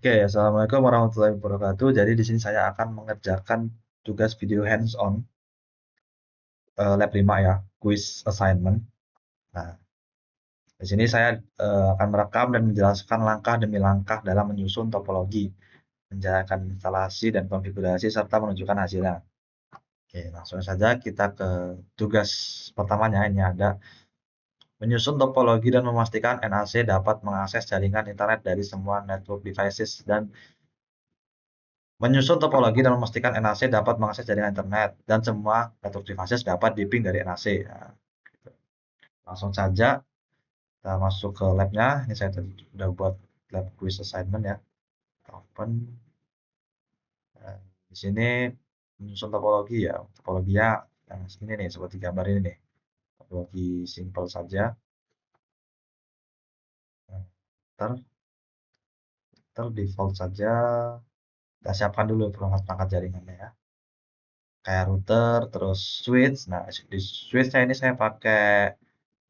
Oke, assalamualaikum warahmatullahi wabarakatuh. Jadi di sini saya akan mengerjakan tugas video hands-on lab 5 ya, quiz assignment. Nah, di sini saya akan merekam dan menjelaskan langkah demi langkah dalam menyusun topologi, menjalankan instalasi dan konfigurasi serta menunjukkan hasilnya. Oke, langsung saja kita ke tugas pertamanya. Ini ada menyusun topologi dan memastikan NAC dapat mengakses jaringan internet dari semua network devices dan menyusun topologi dan memastikan NAC dapat mengakses jaringan internet dan semua network devices dapat di-ping dari NAC. Nah, langsung saja kita masuk ke labnya. Ini saya sudah buat lab quiz assignment ya. Open. Nah, di sini menyusun topologi ya. Topologinya yang sini nih, seperti gambar ini nih. Topologi simple saja. Nah, default saja. Kita siapkan dulu perangkat-perangkat jaringannya ya. Kayak router, terus switch. Nah, di switchnya ini saya pakai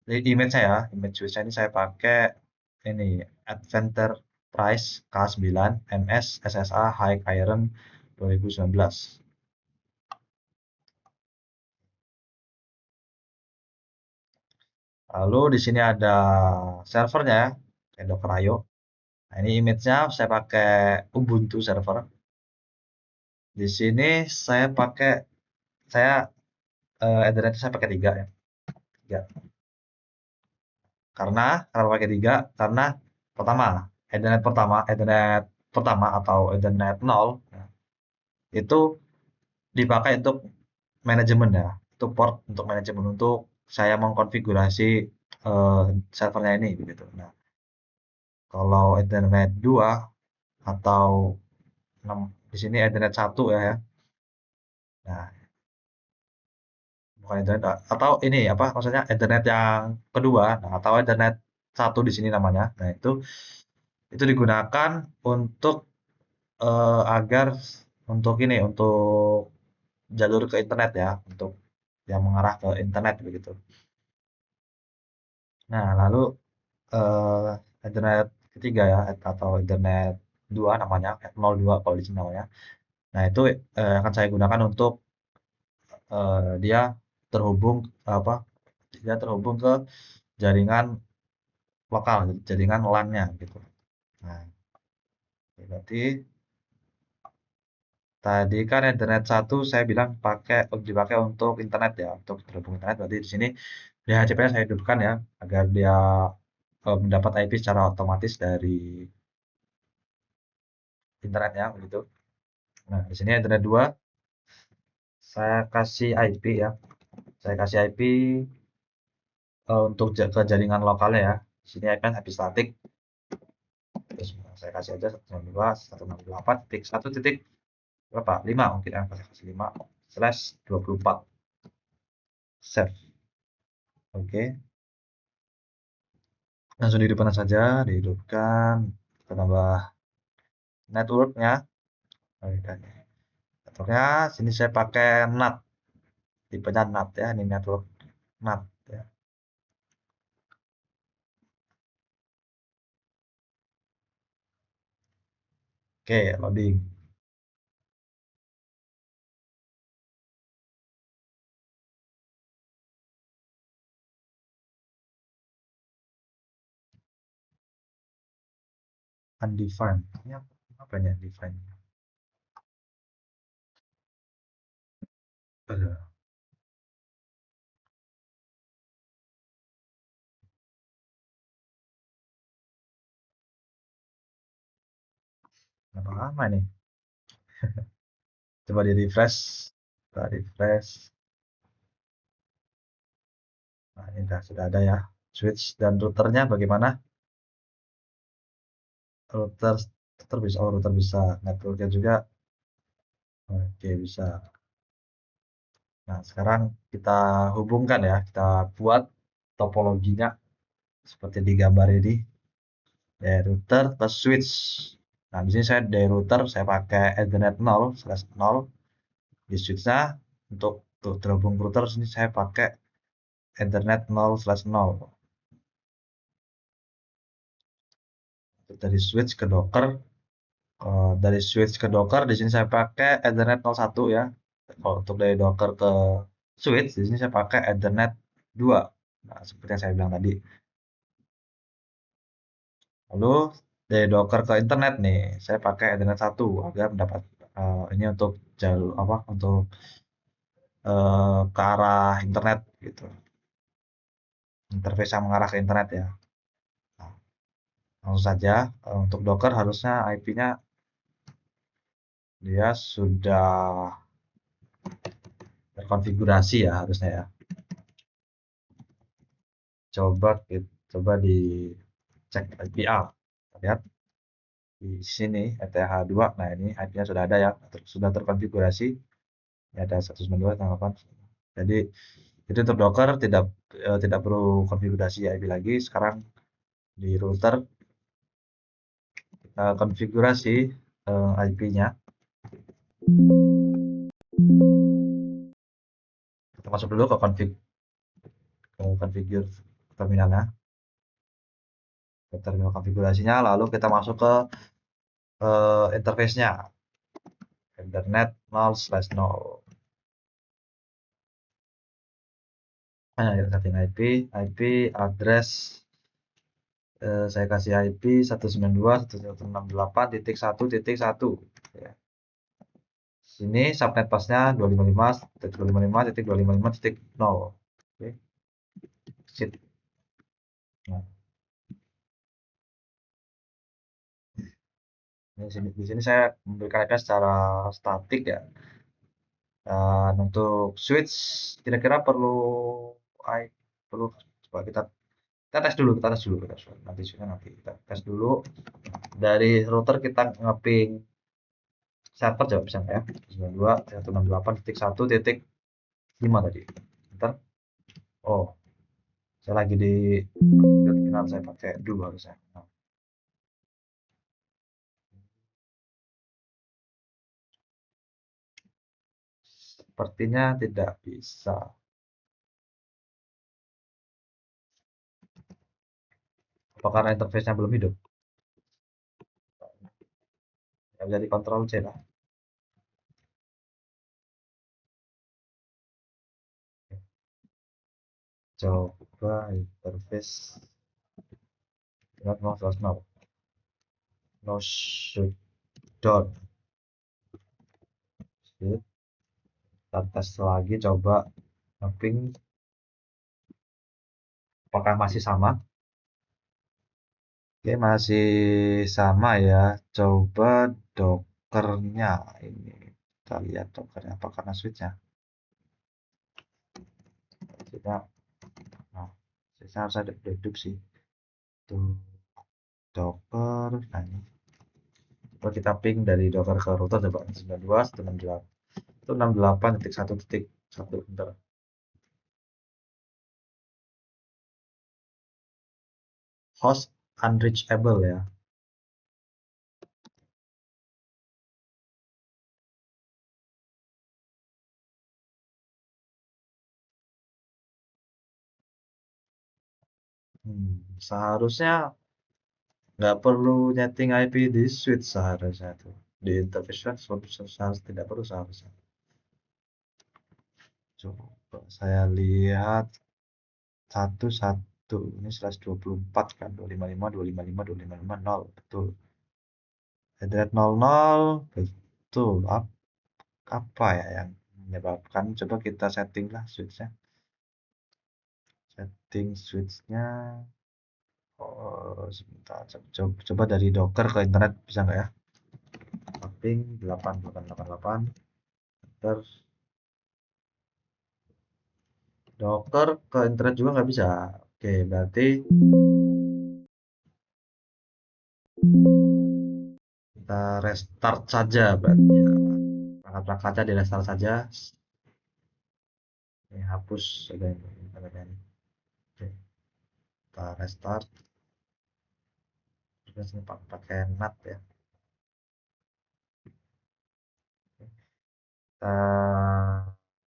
di image saya, image switch ini saya pakai ini Adventure Price K9 MS SSA High Iron 2019. Lalu di sini ada servernya ya, kayak Docker IO. Nah, ini image-nya saya pakai Ubuntu server. Di sini saya pakai saya Ethernet saya pakai 3 ya. 3. Karena pakai 3 karena pertama, Ethernet pertama atau Ethernet 0 ya, itu dipakai untuk manajemen ya, itu port untuk manajemen untuk saya mengkonfigurasi eh, servernya ini begitu. Nah, kalau Ethernet 2 atau 6 di sini Ethernet 1 ya. Nah, bukan Ethernet atau ini apa maksudnya Ethernet yang kedua, nah, atau Ethernet 1 di sini namanya. Nah, itu digunakan untuk agar untuk ini untuk jalur ke internet ya, untuk yang mengarah ke internet begitu. Nah, lalu Ethernet ketiga ya atau Ethernet 2 namanya, 02 kalau di sini namanya. Nah, itu akan saya gunakan untuk dia terhubung apa? Dia terhubung ke jaringan lokal, jaringan LAN-nya gitu. Nah, berarti tadi kan Ethernet 1 saya bilang dipakai untuk internet ya, untuk terhubung internet. Berarti di sini DHCP-nya saya hidupkan ya, agar dia mendapat IP secara otomatis dari internet ya, begitu. Nah, di sini Ethernet 2 saya kasih IP ya. Saya kasih IP untuk ke jaringan lokalnya ya. Di sini IP kan IP statik. Terus saya kasih aja 192.168.1 titik berapa? 5 mungkin ya. Saya kasih 5 slash 24 save. Oke. Langsung dihidupkan saja, dihidupkan. Kita tambah networknya. Oke. Networknya sini saya pakai NAT. Tipenya NAT ya. Ini network NAT ya. Oke, loading. Undefined. Ini apa ya undefined? Kenapa lama nih? Coba di refresh. Kita refresh. Nah, ini sudah ada ya. Switch dan routernya bagaimana? Router, router bisa. Networknya juga. Oke, bisa. Nah, sekarang kita hubungkan ya. Kita buat topologinya seperti di gambar ini. Dari router ke switch. Nah, di sini saya dari router saya pakai Ethernet 0/0. Di switchnya untuk terhubung router sini saya pakai Ethernet 0/0. Dari switch ke Docker Dari switch ke Docker di sini saya pakai Ethernet 01 ya. Kalau untuk dari Docker ke switch di sini saya pakai Ethernet 2. Nah, seperti yang saya bilang tadi. Lalu dari Docker ke internet nih, saya pakai Ethernet 1 agar mendapat ini untuk jalur apa untuk ke arah internet gitu. Interface yang mengarah ke internet ya. Nah, langsung saja untuk Docker harusnya IP-nya dia sudah terkonfigurasi ya harusnya ya. Coba dicek IPA. Lihat di sini ETH2. Nah, ini IP-nya sudah ada ya, sudah terkonfigurasi. Ini ada 192.8. Jadi itu untuk Docker tidak perlu konfigurasi IP lagi. Sekarang di router kita konfigurasi IP-nya. Kita masuk dulu ke configure terminalnya, ke terminal konfigurasinya, lalu kita masuk ke interface-nya, internet 0/0. Nah, kita setting IP address, saya kasih IP 192.168.1.1. Ya. Sini subnet pasnya 255.255.255.0. Oke, sit. Nah, di sini saya memberikan IP secara statik ya. Dan untuk switch kira-kira perlu coba kita tes dulu, nanti kita tes dulu dari router kita ngeping server, coba bisa nggak ya, 92.168.1.5 tadi. Ntar, oh, saya lagi di terminal, saya pakai dulu harusnya. Nah, sepertinya tidak bisa. Apa karena interface-nya belum hidup? Ya, bisa dikontrol C lah. Coba interface, not no shutdown. Kita tes lagi, coba mapping apakah masih sama. Oke, masih sama ya. Coba dockernya ini, kita lihat dockernya apa karena switchnya. Switchnya, nah, switchnya harus ada hidup sih. Tuh, docker. Nah, ini coba kita ping dari docker ke router, coba 92.168.1.1. Bentar. Host unreachable ya. Seharusnya nggak perlu nyeting IP di switch seharusnya tuh. Di interface kan seharusnya tidak perlu seharusnya. Coba saya lihat satu ini 124 kan, 255.255.255.0 betul. Headrate 00 betul. Apa ya yang menyebabkan? Coba kita setting lah switchnya. Setting switchnya. Oh, sebentar. Coba dari Docker ke internet bisa nggak ya? Ping 8888. Terus Docker ke internet juga nggak bisa. Oke, berarti kita restart saja berarti ya. Perangkat kaca di restart saja. Ini hapus saja ini. Oke, kita restart. Terus ini pakai NAT ya. Kita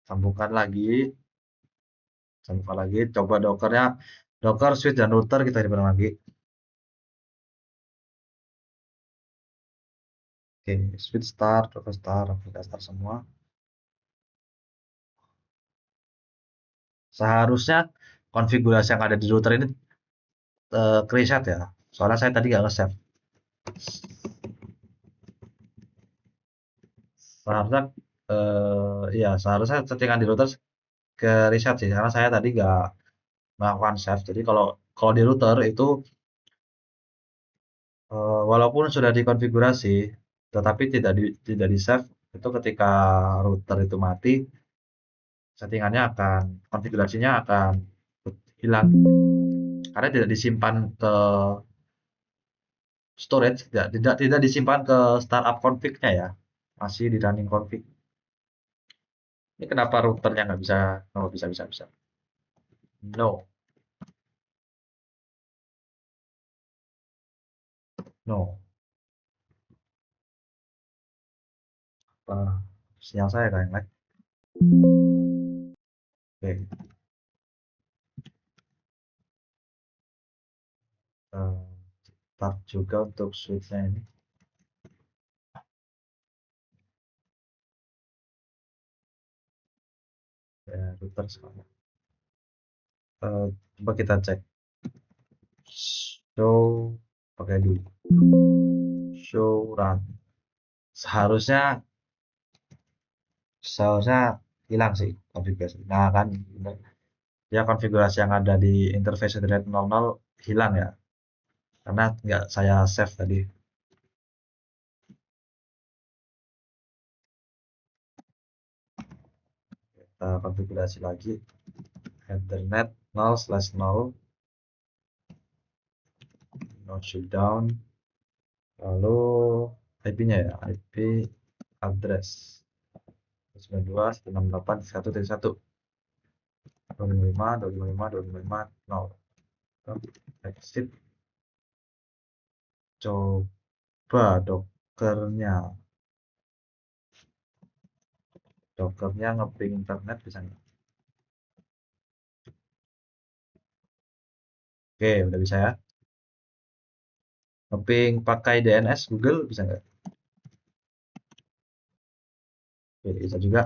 sambungkan lagi. Coba Dockernya. Docker, switch, dan router kita hidupkan lagi. Oke, switch start, replica start semua. Seharusnya konfigurasi yang ada di router ini reset ya. Soalnya saya tadi nggak nge-save. Seharusnya ya seharusnya settingan di router ke reset sih karena saya tadi nggak melakukan save. Jadi kalau kalau di router itu walaupun sudah dikonfigurasi tetapi tidak di save itu ketika router itu mati settingannya akan konfigurasinya akan hilang karena tidak disimpan ke storage tidak disimpan ke startup config-nya ya masih di running config. Ini kenapa routernya nggak bisa? Oh, bisa. No, no. Sinyal saya kayak lag. Oke, eh, start juga untuk switch-nya ini. Ya, router sekarang. Coba kita cek. Show pakai dulu. Show run. Seharusnya seharusnya hilang sih konfigurasi. Nah kan bener. Ya konfigurasi yang ada di interface Ethernet 00 hilang ya. Karena nggak saya save tadi. Kita konfigurasi lagi. Ethernet 0/0 no shutdown. Lalu IP-nya ya, IP address 92.168.1.1 255 0. Exit. Coba dokternya ngeping internet bisa nggak? Oke, udah bisa ya. Ngeping pakai DNS Google bisa nggak? Oke, bisa juga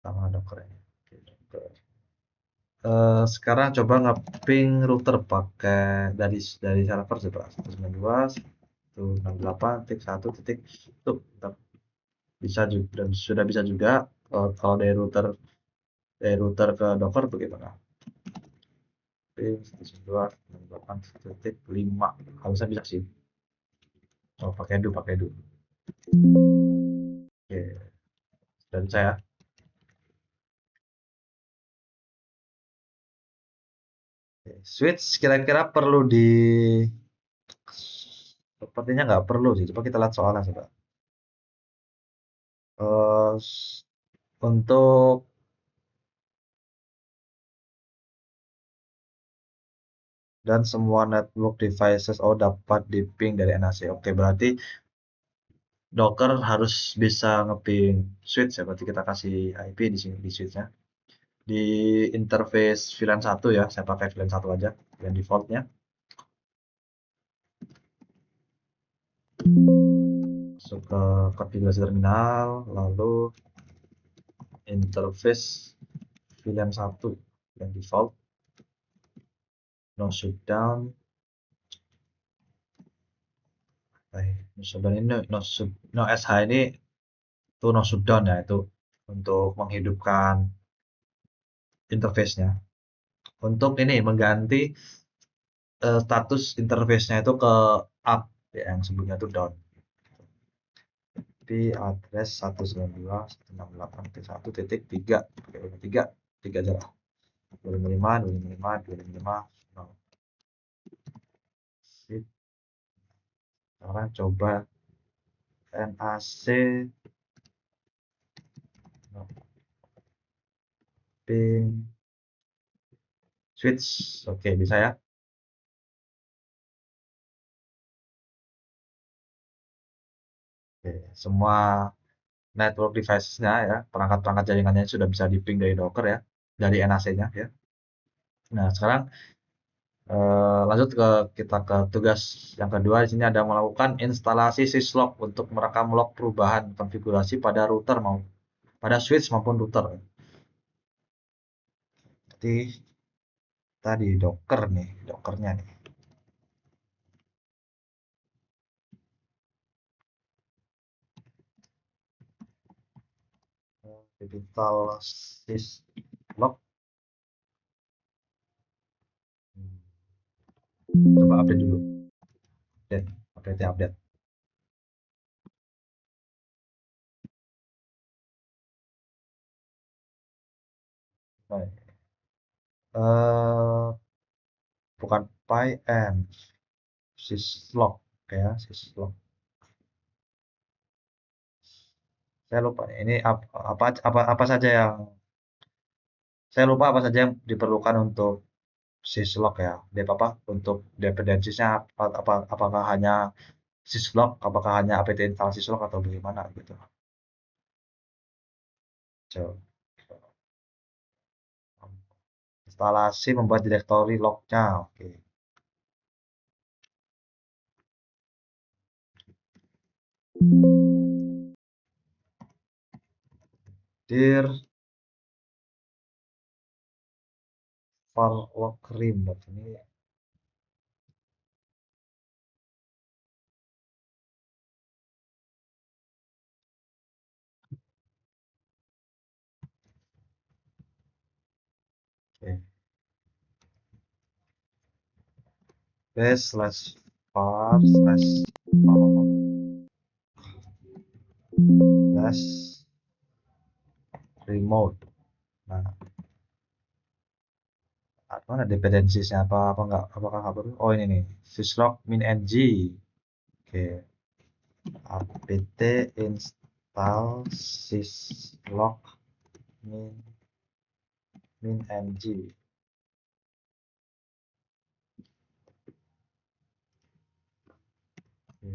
sama dokternya. Oke, dokter. Sekarang coba ngeping router pakai dari server coba 192.168.1. Bisa juga dan sudah bisa juga kalau dari router ke Docker bagaimana? Ping 192.168.5 harusnya bisa sih. Oh, pakai do. Oke, dan saya switch kira-kira perlu di sepertinya nggak perlu sih. Coba kita lihat soalnya coba. Eh, untuk dan semua network devices dapat di ping dari NAC. Oke, berarti Docker harus bisa ngeping switch ya. Berarti kita kasih IP di sini di switchnya. Di interface VLAN 1 ya, saya pakai VLAN 1 aja yang defaultnya. Masuk ke konfigurasi terminal, lalu interface VLAN 1 yang default, no shutdown. No shutdown ini no SH ini itu no shutdown ya, itu untuk menghidupkan interface-nya. Untuk ini mengganti status interface-nya itu ke up ya, yang sebelumnya itu down. Di address 192.168.1.3 tiga aja lah 255 sekarang coba NAC ping switch. Oke, bisa ya. Oke, semua network devices-nya ya, perangkat-perangkat jaringannya sudah bisa di ping dari Docker ya, dari NAC-nya ya. Nah, sekarang Lanjut kita ke tugas yang kedua. Di sini ada melakukan instalasi syslog untuk merekam log perubahan konfigurasi pada router mau pada switch maupun router. Jadi tadi Docker nih, Dockernya nih. Digital syslog. Coba update dulu. Update. Baik. Eh, bukan PyM, syslog ya, syslog. Saya lupa ini apa saja yang saya lupa apa saja yang diperlukan untuk syslog ya. Apa untuk dependensinya apakah hanya syslog, apakah hanya apt install syslog atau bagaimana gitu. Coba. Instalasi membuat direktori lognya. Oke. Dir var log rim ini. Oke. Base slash var slash slash remote. Nah, mana dependensinya apa enggak? Apakah nggak perlu? Oh ini nih, syslog min ng. Oke, apt install syslog min ng. Oke.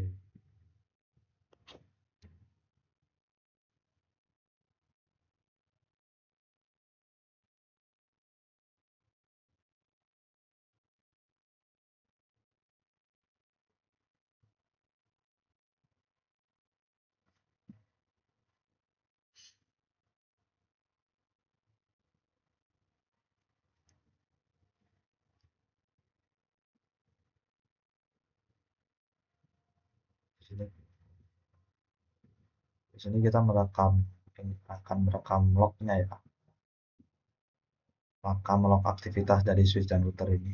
Di sini kita akan merekam lognya ya, merekam log aktivitas dari switch dan router ini.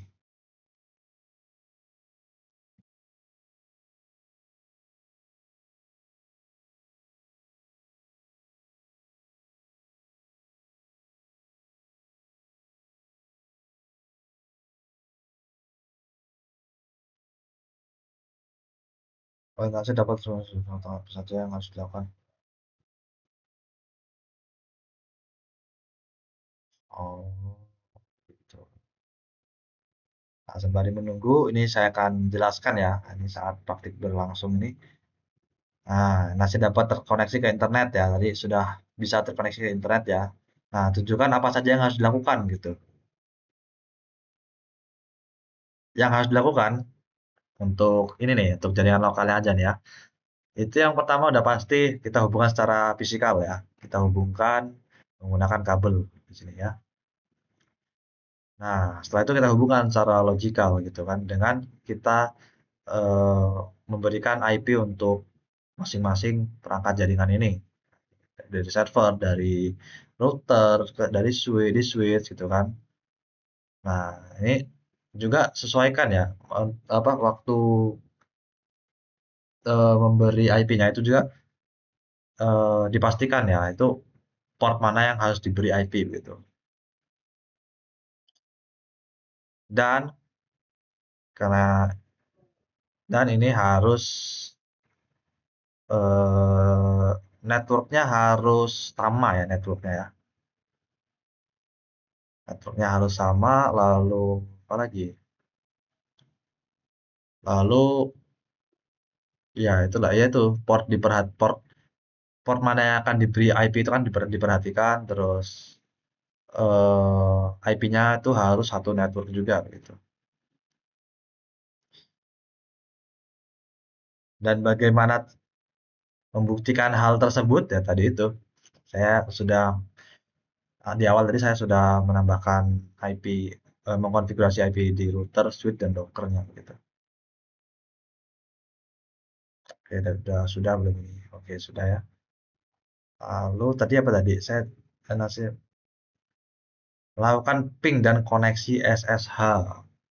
Oh, enggak, saya dapat apa saja yang harus dilakukan. Oh, gitu. Nah, sembari menunggu, ini saya akan jelaskan ya. Ini saat praktik berlangsung ini. Nah, saya dapat terkoneksi ke internet ya. Tadi sudah bisa terkoneksi ke internet ya. Nah, tunjukkan apa saja yang harus dilakukan gitu. Yang harus dilakukan untuk ini nih, untuk jaringan lokalnya aja nih ya. Itu yang pertama udah pasti kita hubungkan secara fisikal ya. Kita hubungkan menggunakan kabel di sini ya. Nah, setelah itu kita hubungkan secara logikal gitu kan dengan kita eh, memberikan IP untuk masing-masing perangkat jaringan ini. Dari server, dari router, dari switch gitu kan. Nah, ini juga sesuaikan ya apa waktu memberi IP-nya itu juga dipastikan ya itu port mana yang harus diberi IP gitu. Dan karena ini harus eh, networknya harus sama ya networknya ya. Networknya harus sama lalu apa lagi? Lalu ya itulah ya itu port port mana yang akan diberi IP itu kan diperhatikan terus, IP-nya itu harus satu network juga gitu. Dan bagaimana membuktikan hal tersebut ya tadi itu saya sudah di awal tadi saya sudah menambahkan IP, mengkonfigurasi IP di router, switch dan dockernya gitu. Oke, sudah belum ini? Oke, sudah ya. Lalu tadi apa tadi? Saya masih melakukan ping dan koneksi SSH.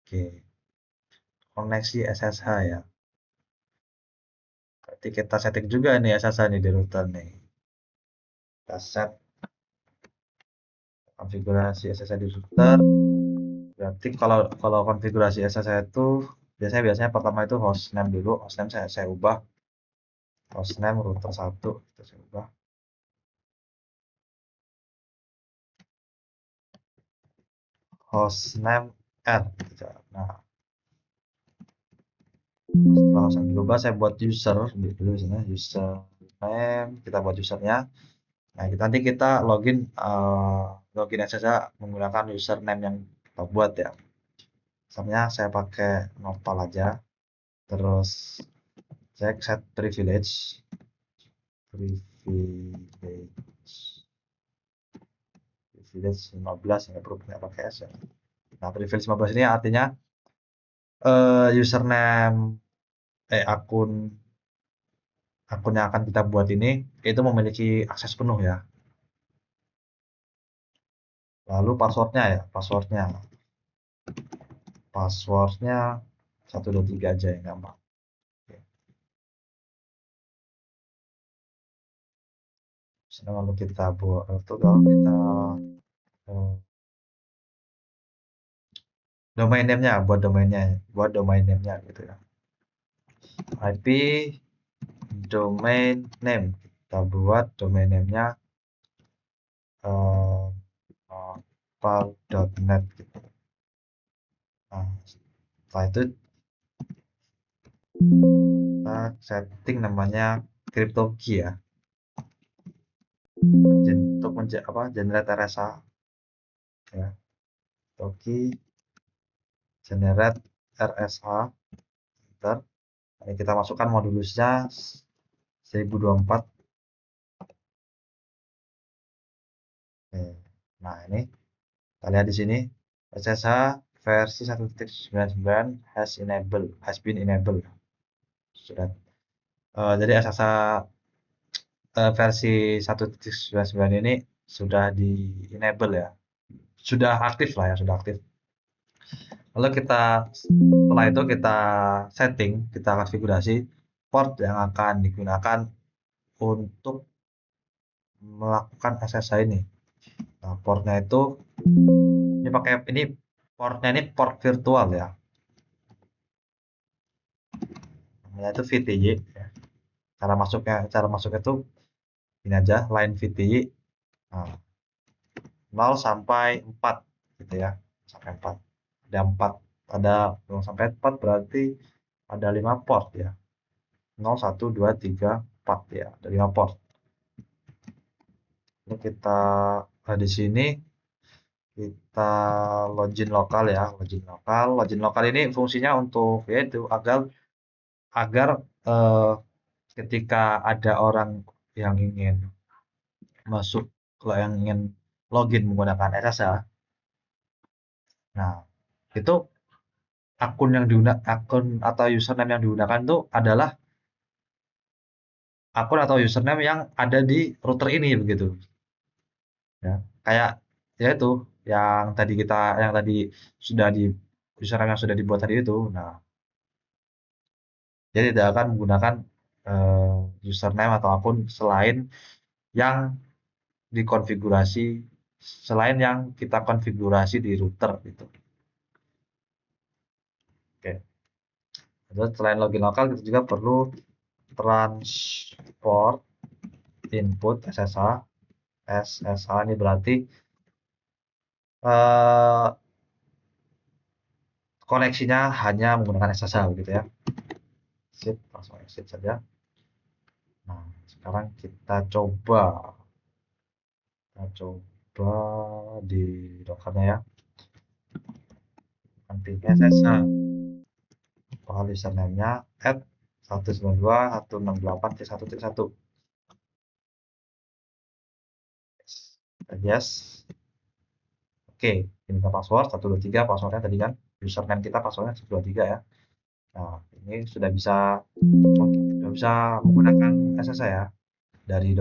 Oke, koneksi SSH ya. Berarti kita setting juga nih SSH nih di router nih. Kita set konfigurasi SSH di router. Berarti kalau kalau konfigurasi SSH itu biasanya biasanya pertama itu hostname dulu. Hostname saya ubah hostname router 1 itu saya ubah hostname R gitu. Nah, setelah hostname berubah saya buat user dulu sini username, kita buat usernya. Nah, nanti kita login SSH menggunakan username yang kita buat ya. Misalnya saya pakai Nopal aja. Terus saya set privilege 15 ya, perlu nggak pakai S ya. Nah, privilege 15 ini artinya username akun akun yang akan kita buat ini itu memiliki akses penuh ya. Lalu passwordnya ya, passwordnya 123 aja yang gampang. Oke. Lalu kita buat itu kalau kita eh, domain name-nya buat domain name-nya gitu ya. IP domain name kita buat domain name-nya eh, pal.net gitu. Nah, setelah itu kita setting namanya crypto key ya. Untuk generate RSA ya. Crypto key generate RSA. Ntar ini kita masukkan modulusnya 1024. Oke. Nah, ini kita lihat di sini SSH versi 1.99 has been enabled. Sudah. Jadi SSH versi 1.99 ini sudah di enable ya. Sudah aktif lah ya, sudah aktif. Lalu setelah itu kita setting, kita konfigurasi port yang akan digunakan untuk melakukan SSH ini. Nah, portnya itu ini portnya ini port virtual ya. Namanya itu VTY ya. Cara masuknya itu ini aja, line VTY. Nah, 0 sampai 4 gitu ya. Sampai 4. Ada 4, ada 0 sampai 4 berarti ada 5 port ya. 0, 1, 2, 3, 4 ya. Ada 5 port. Ini di sini kita login lokal ya, login lokal ini fungsinya untuk yaitu agar agar eh, ketika ada orang yang ingin masuk yang ingin login menggunakan SSH, nah itu akun atau username yang digunakan itu adalah akun atau username yang ada di router ini begitu ya. Kayak ya itu yang tadi sudah di username yang sudah dibuat tadi itu. Nah, jadi tidak akan menggunakan username atau akun yang dikonfigurasi selain yang kita konfigurasi di router gitu. Oke. Terus selain login lokal kita juga perlu transport input SSH. SSH ini berarti eh, koneksinya hanya menggunakan SSH begitu ya. Sip, langsung exit saja. Nah, sekarang kita coba di dockernya ya. Nanti SSH file username-nya 192.168.1.1. Yes. Oke, ini kita password 123, passwordnya tadi kan username kita passwordnya 123 ya. Nah, ini sudah bisa menggunakan SSH ya. Dari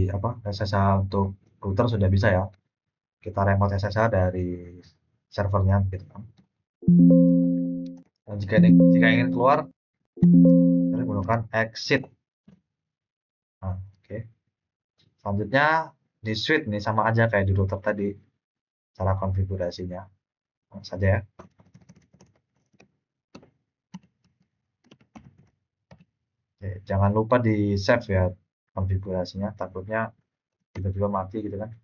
apa? SSH untuk router sudah bisa ya. Kita remote SSH dari servernya gitu kan. Dan jika ingin keluar, kita menggunakan exit. Nah, oke. Selanjutnya di switch nih sama aja kayak di router tadi cara konfigurasinya. Langsung saja ya. Oke, jangan lupa di save ya konfigurasinya, takutnya tiba-tiba mati gitu kan.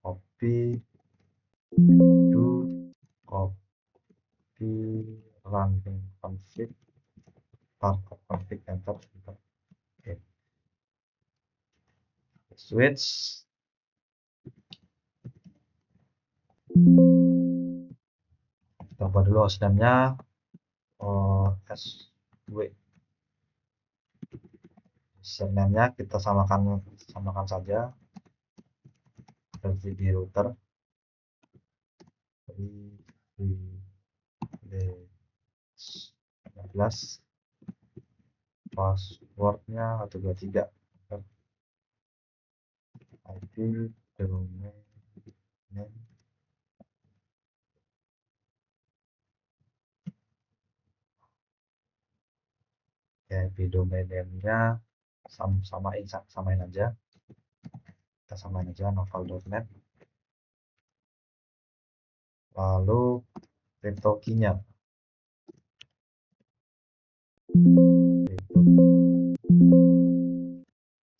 Copy, do, copy, running config, part of config, enter. Oke. Switch. Coba dulu hostname-nya SW. Username-nya kita samakan saja seperti di router. Di 15, passwordnya 123, IP domain name ya, IP domain name-nya samain aja, kita samain aja novel.net. Lalu crypto key-nya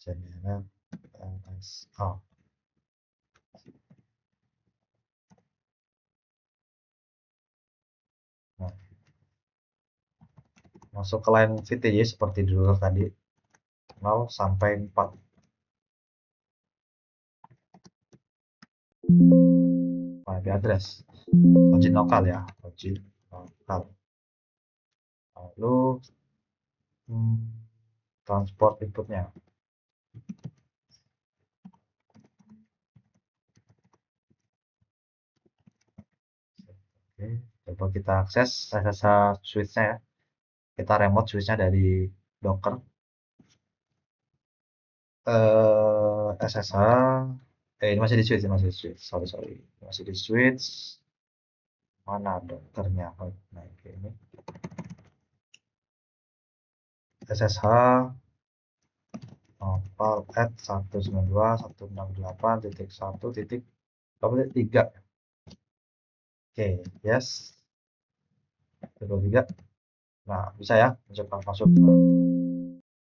general NSA. Nah, masuk ke line VTY seperti di router tadi 0 sampai 4. IP address login lokal ya, login lokal. Lalu transport inputnya. Oke, coba kita akses SSH switch-nya ya. Kita remote switch-nya dari Docker. SSH. Ini masih di switch, masih di switch. Sorry. Masih di switch. Mana Dockernya? Oh, nah, ini. SSH nopal at 192.168.1.3. Oke, yes. 123. Nah, bisa ya mencoba masuk.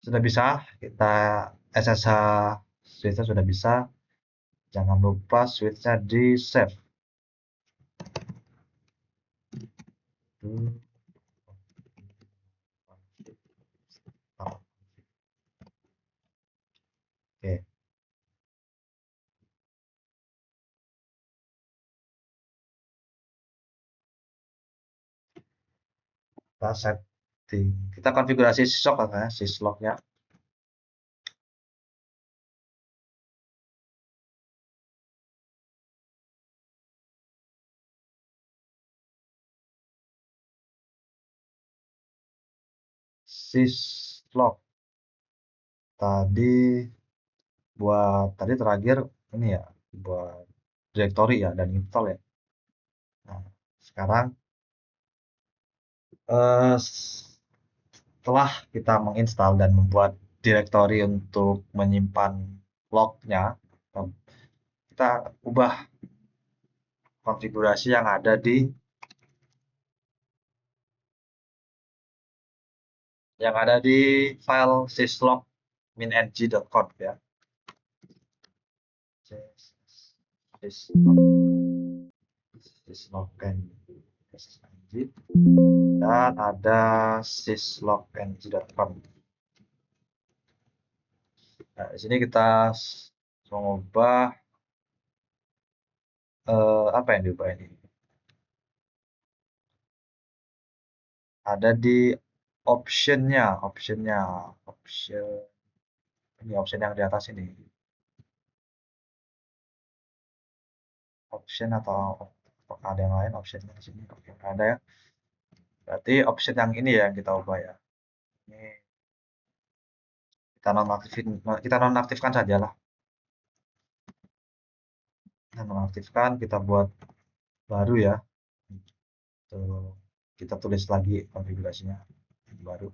Sudah bisa kita SSH switch-nya sudah bisa. Jangan lupa switch-nya di save. Oke. Kita setting. Kita konfigurasi syslog ya, syslog-nya. Syslog. Tadi terakhir ini ya, buat directory ya dan install ya. Nah, sekarang setelah kita menginstal dan membuat directory untuk menyimpan lognya, kita ubah konfigurasi yang ada di file syslog min-ng.conf ya. syslog-ng dan ada syslog-ng.conf. Nah, di sini kita mengubah apa yang diubah ini? Ada di optionnya, option ini option yang di atas ini, option atau ada yang lain optionnya di sini. Oke, ada ya. Berarti option yang ini ya yang kita ubah ya. Ini kita nonaktifkan sajalah. Kita nonaktifkan, kita buat baru ya. Tuh, kita tulis lagi konfigurasinya baru.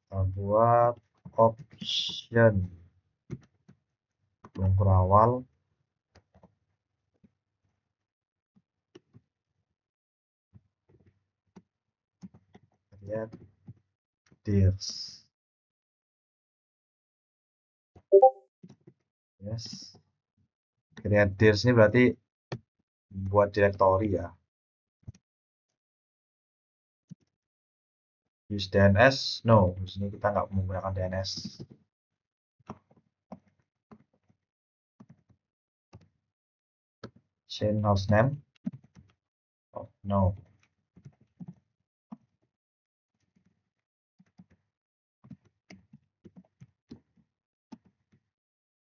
Kita buat option bungkur awal lihat deals. Yes. Create deals ini berarti buat directory ya. Use DNS? No, di sini kita nggak menggunakan DNS. Change host name? Oh, no.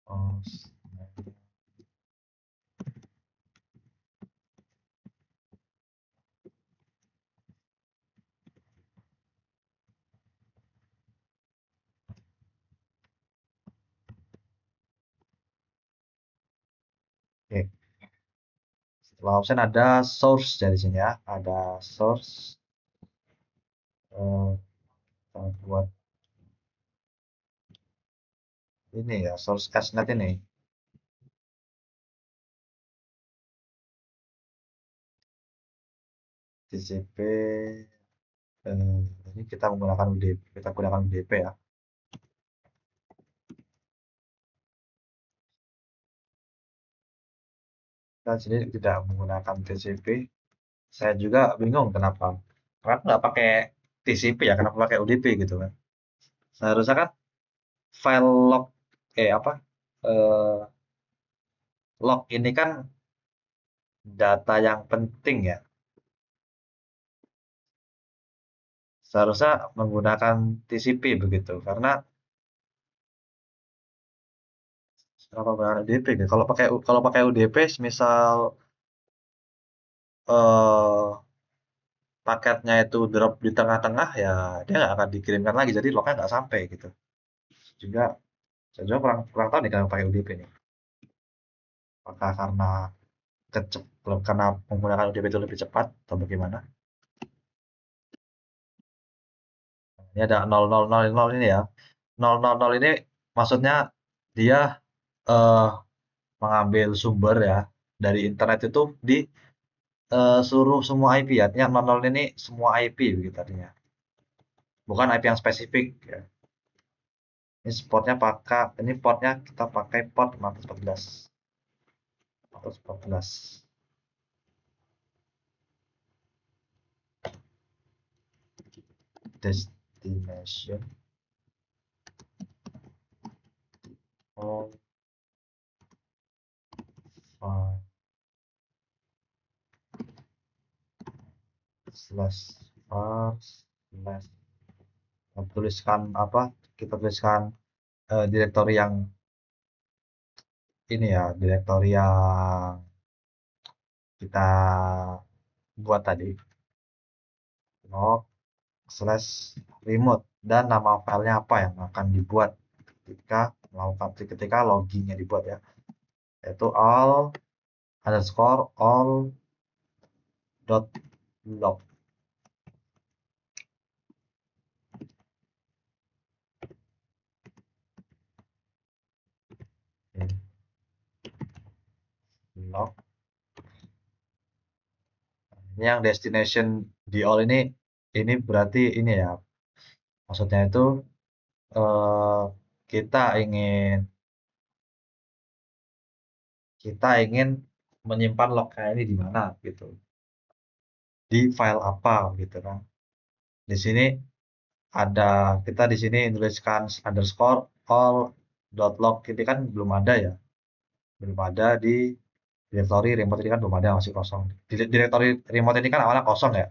Host name. Oke. Setelah option ada source dari sini ya. Ada source. Kita buat ini ya, source SNet ini. TCP ini kita menggunakan UDP, kita gunakan UDP ya. Dan sini tidak menggunakan TCP. Saya juga bingung kenapa. Kenapa nggak pakai TCP ya? Kenapa pakai UDP gitu kan? Seharusnya kan file log apa? Eh, log ini kan data yang penting ya. Seharusnya menggunakan TCP begitu karena kenapa menggunakan UDP gitu? Kalau pakai UDP misal eh paketnya itu drop di tengah-tengah ya dia nggak akan dikirimkan lagi jadi lognya nggak sampai gitu. Juga saya juga kurang kurang tahu nih kalau pakai UDP nih. Apakah karena menggunakan UDP itu lebih cepat atau bagaimana? Ini ada 0000 ini ya. 000 ini maksudnya dia eh, mengambil sumber ya dari internet itu di seluruh semua IP ya. Artinya 00 ini semua IP begitu artinya. Bukan IP yang spesifik ya. Ini portnya kita pakai port 414. 414. Destination. Oh, file slash var slash kita tuliskan apa? Kita tuliskan direktori yang ini ya, direktori yang kita buat tadi. Log slash remote dan nama filenya apa yang akan dibuat ketika loggingnya dibuat ya, yaitu all dot log. Log ini yang destination di all ini berarti ini ya maksudnya itu eh, kita ingin kita ingin menyimpan lognya ini di mana gitu, di file apa gitu kan. Di sini ada kita di sini tuliskan underscore all dot log ini kan belum ada ya, belum ada di directory remote ini kan belum ada, masih kosong. Directory remote ini kan awalnya kosong ya.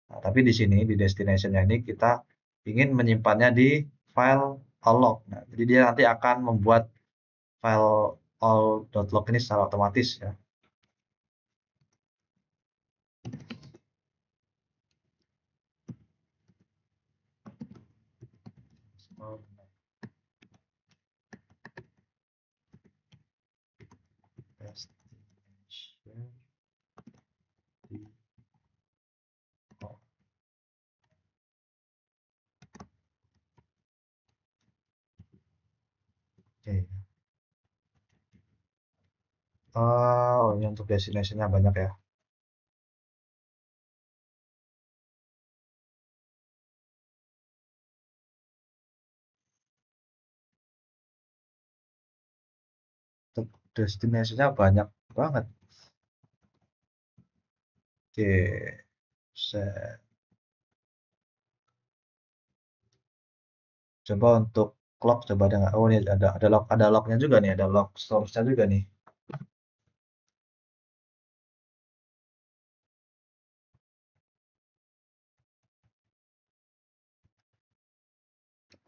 Nah, tapi di sini di destinationnya ini kita ingin menyimpannya di file all log. Nah, jadi dia nanti akan membuat file all.log ini secara otomatis ya. Destination di Oke. Oh, ini untuk destination-nya banyak ya. Untuk destination-nya banyak banget. Oke. Set. Coba untuk clock coba ada nggak? Oh, ini ada lognya juga nih, ada log source-nya juga nih.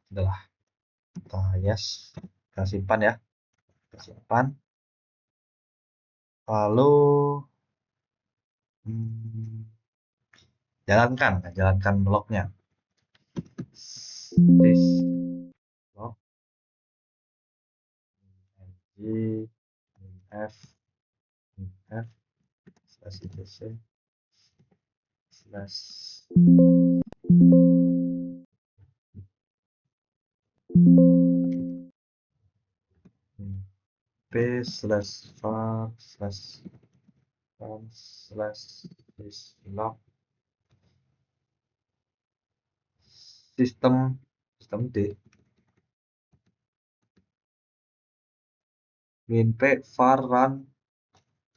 Adalah kita yes, kita simpan ya, kita simpan. Lalu jalankan lognya. This log ng f f slash etc slash p slash var slash one slash this log sistem d min p var run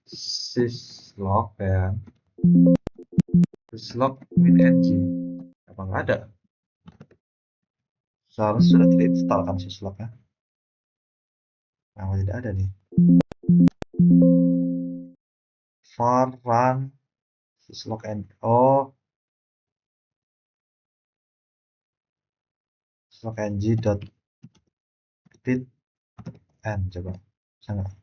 syslog ya, syslog min ng apa nggak ada, seharusnya sudah terinstall kan syslognya, nah tidak ada nih. For run syslog and syslog ng dot read n coba bisa nggak?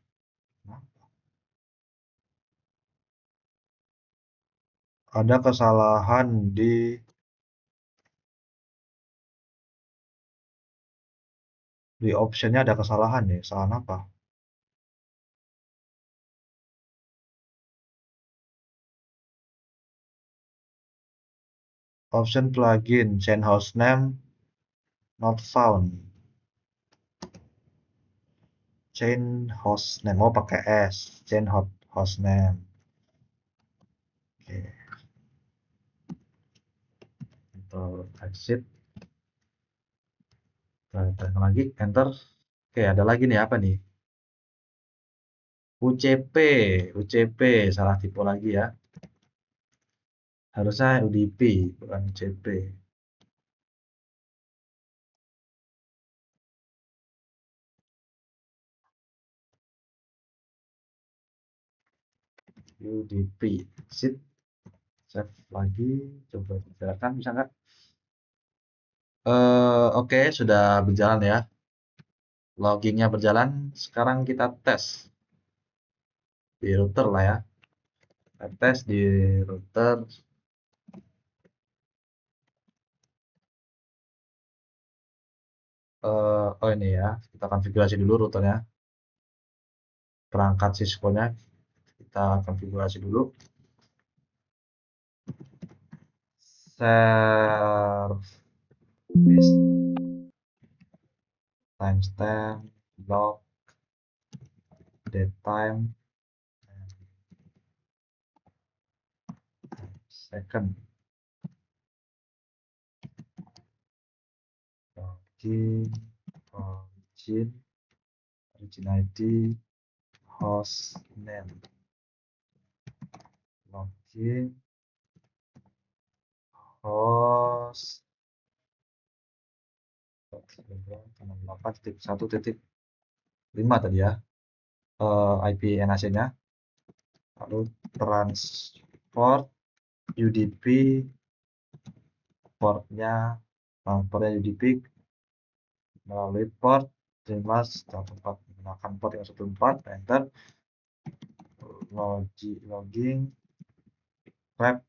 Ada kesalahan di optionnya, ada kesalahan nih, kesalahan apa? Option plugin change hostname not found. Change hostname, oh pakai S, change hostname. Oke, untuk exit, tekan lagi, enter. Oke, ada lagi nih, apa nih? UCP, UCP, salah tipe lagi ya. Harusnya UDP, bukan UCP. UDP, exit, save lagi, coba jalankan, bisa nggak? Oke, sudah berjalan ya. Loggingnya berjalan. Sekarang kita tes di router lah ya. Kita tes di router. Oh ini ya, kita konfigurasi dulu routernya. Perangkat Cisco-nya kita konfigurasi dulu. Service timestamp log datetime second login origin ID host name login host 168.1.5 tadi ya, IP NAC-nya. Lalu transport UDP portnya UDP melalui port 15.4 menggunakan port yang 14, enter. Logging web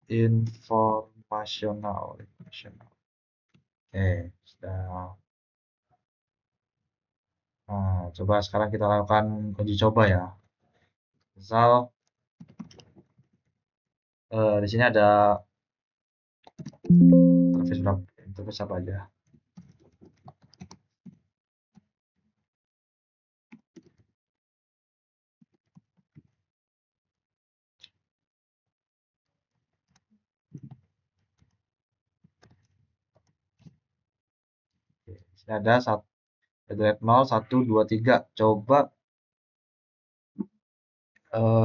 informasional. Oke, sudah. Nah, coba sekarang kita lakukan uji coba ya. Misal di sini ada interface apa aja. Oke, di sini ada 0, 1, 2, 3. Coba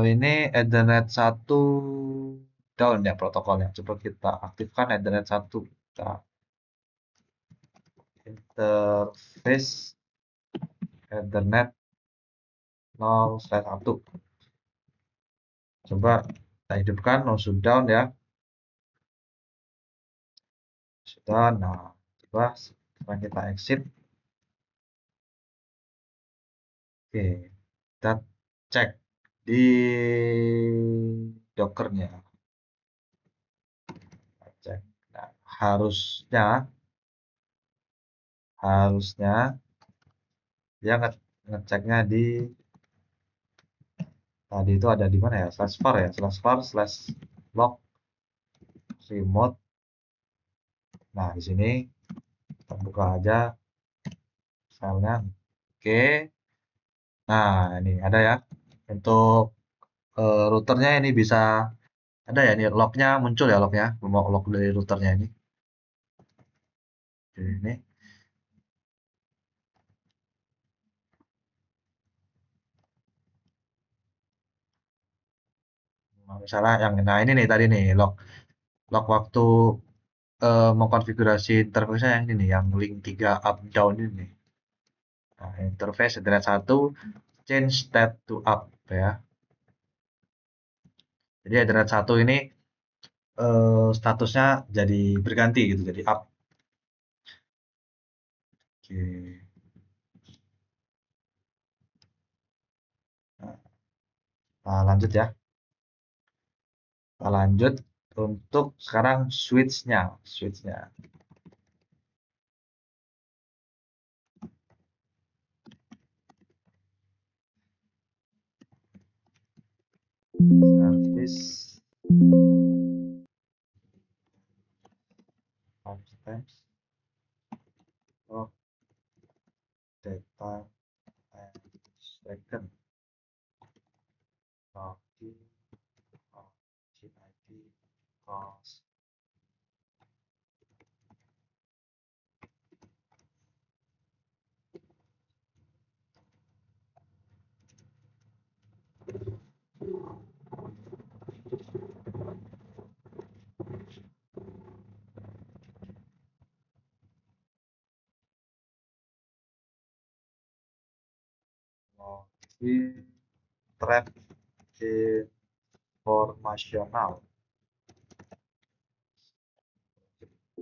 ini Ethernet 1 down ya protokolnya. Coba kita aktifkan Ethernet 1. Kita interface Ethernet 0/1. Coba kita hidupkan no shutdown ya. Sudah. Nah, coba sekarang kita exit. Oke, kita cek di Dockernya. Cek. Nah, harusnya dia ngeceknya di tadi itu ada di mana ya? /var ya, /var/log remote. Nah, di sini kita buka aja filenya. Oke. Nah, ini ada ya. Untuk routernya ini bisa ada ya, ini lognya muncul ya, lognya log dari routernya ini. Ini misalnya yang nah ini nih tadi nih log log waktu mengkonfigurasi interface yang ini nih, yang link 3 up down ini nih. Nah, interface Ethernet 1 change state to up ya. Jadi Ethernet 1 ini statusnya jadi berganti gitu, jadi up. Oke. Nah, lanjut ya. Kita lanjut untuk sekarang switch-nya. Service timestamps of data and second login of GIP cost. Login thread informasional.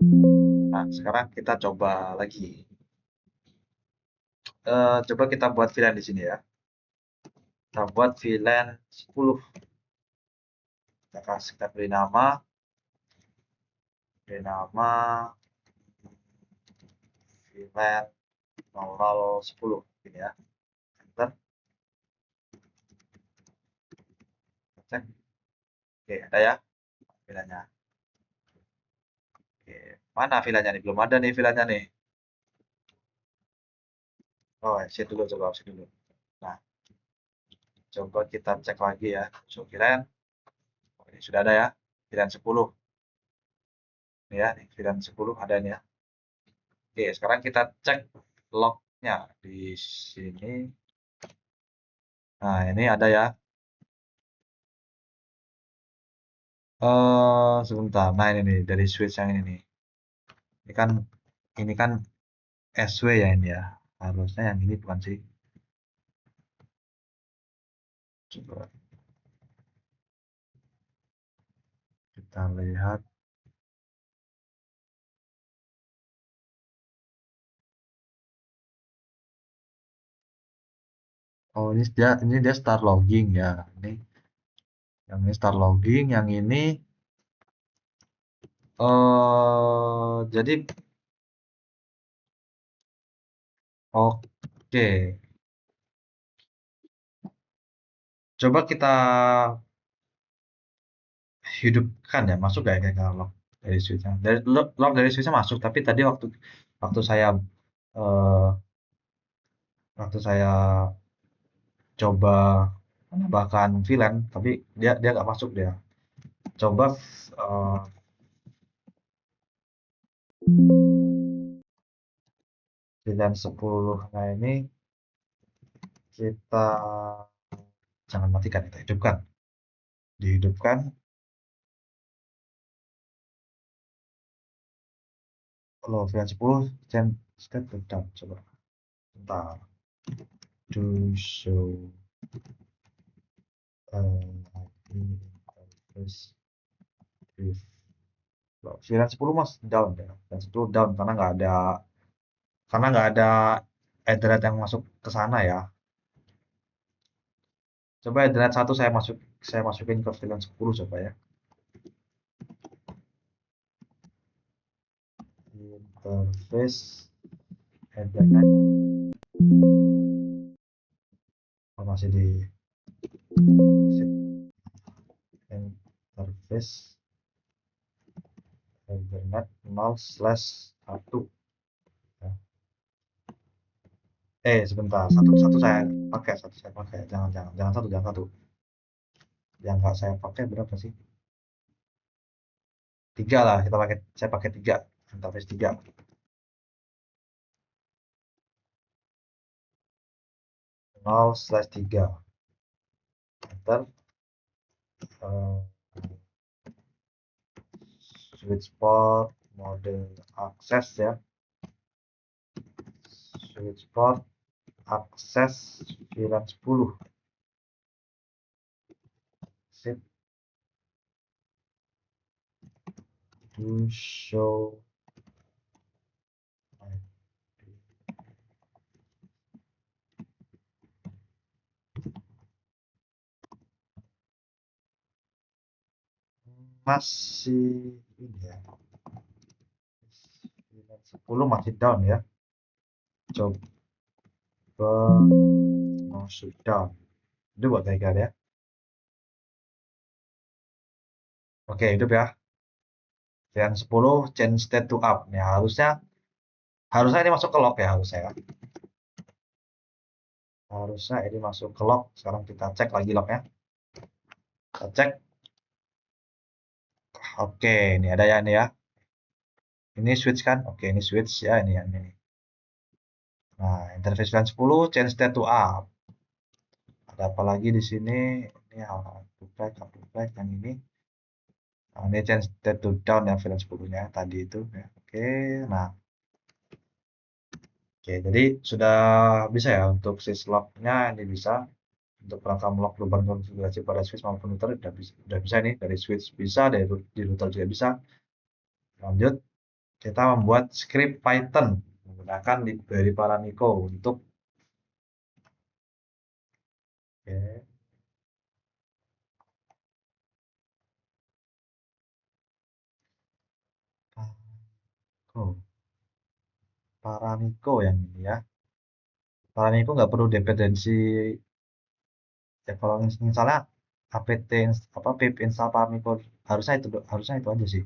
Nah, sekarang kita coba lagi. Coba kita buat VLAN di sini ya. Kita buat VLAN 10. Kita beri nama VLAN 0010 ini ya. Enter. Cek. Oke, ada ya VLAN-nya. Oke, mana VLAN-nya nih? Belum ada nih VLAN-nya nih. Oh, exit dulu, coba exit dulu. Nah, coba kita cek lagi ya. So, VLAN. Oh, ini sudah ada ya. VLAN 10. Ini ya, nih, VLAN 10 ada ini ya. Oke, sekarang kita cek lognya di sini. Nah, ini ada ya. Sebentar. Nah, ini nih dari switch yang ini nih. Ini kan SW ya ini ya. Harusnya yang ini bukan sih. Coba kita lihat. Oh ini dia start logging ya. Ini yang ini start logging, yang ini jadi oke. Coba kita hidupkan ya, masuk gak ya kalau log dari switchnya? Dari log dari switchnya masuk, tapi tadi waktu waktu saya eh, waktu saya coba menambahkan VLAN, tapi dia dia nggak masuk dia. Coba eh, VLAN 10. Nah ini kita jangan matikan, kita hidupkan. Dihidupkan. Kalau VLAN 10 step down. Coba. Bentar. To show interface with VLAN 10 mas down ya. VLAN 10 down karena nggak ada Ethernet yang masuk ke sana ya. Coba Ethernet satu saya masukin ke VLAN 10 coba ya. Interface Ethernet. Oh, masih di interface Ethernet 0/1 ya. Sebentar, satu saya pakai, jangan jangan jangan satu, yang nggak saya pakai berapa sih? Tiga lah, saya pakai tiga, interface tiga. 0/3 enter. eh, Switch port mode akses ya, switch port akses VLAN 10. Sip. To show masih ini ya, VLAN 10 masih down ya. Coba masuk down. Itu buat Tiger ya. Oke, hidup ya. VLAN 10 change state to up. Ya, harusnya harusnya ini masuk ke log ya, harusnya ya. Harusnya ini masuk ke log. Sekarang kita cek lagi lognya. Kita cek. Oke, ini ada ya ini ya. Ini switch kan? Oke, ini switch ya ini yang ini. Nah, interface VLAN 10 change state to up. Ada apa lagi di sini? Ini up to flag yang ini. Nah, ini change state to down yang VLAN 10-nya tadi itu ya. Oke, nah. Oke, jadi sudah bisa ya untuk syslog-nya ini bisa. Untuk rangka log perubahan konfigurasi pada switch maupun router udah bisa nih, dari switch bisa, di router juga bisa. Lanjut, kita membuat script Python menggunakan library Paramico untuk oke, Paramico, Paramico yang ini ya. Paramico nggak perlu dependensi ya, kalau misalnya apt apa pip install Paramico, harusnya itu aja sih.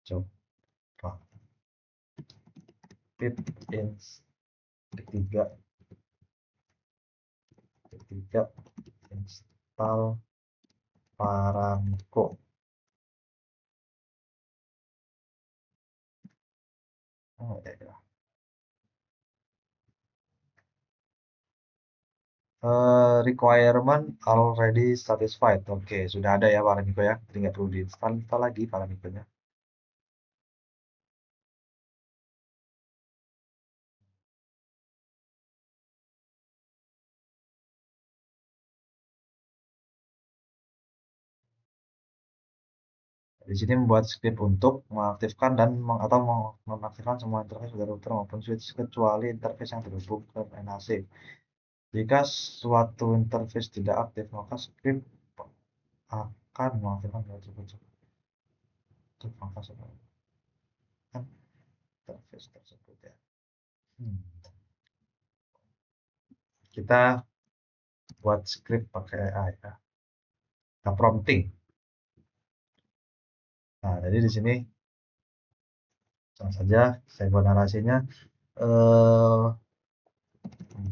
Coba pip ketiga ketiga install Paramico. Oh, ya. Requirement already satisfied. Oke, sudah ada ya Paramico ya. Jadi nggak perlu diinstal lagi Paramiconya. Di sini membuat script untuk mengaktifkan dan atau menonaktifkan semua interface pada router maupun switch kecuali interface yang terhubung ke NAC. Jika suatu interface tidak aktif, maka script akan mengaktifkan interface tersebut ya. Kita buat script pakai AI ya. Nah, prompting. Nah, jadi di sini langsung saja saya buat narasinya.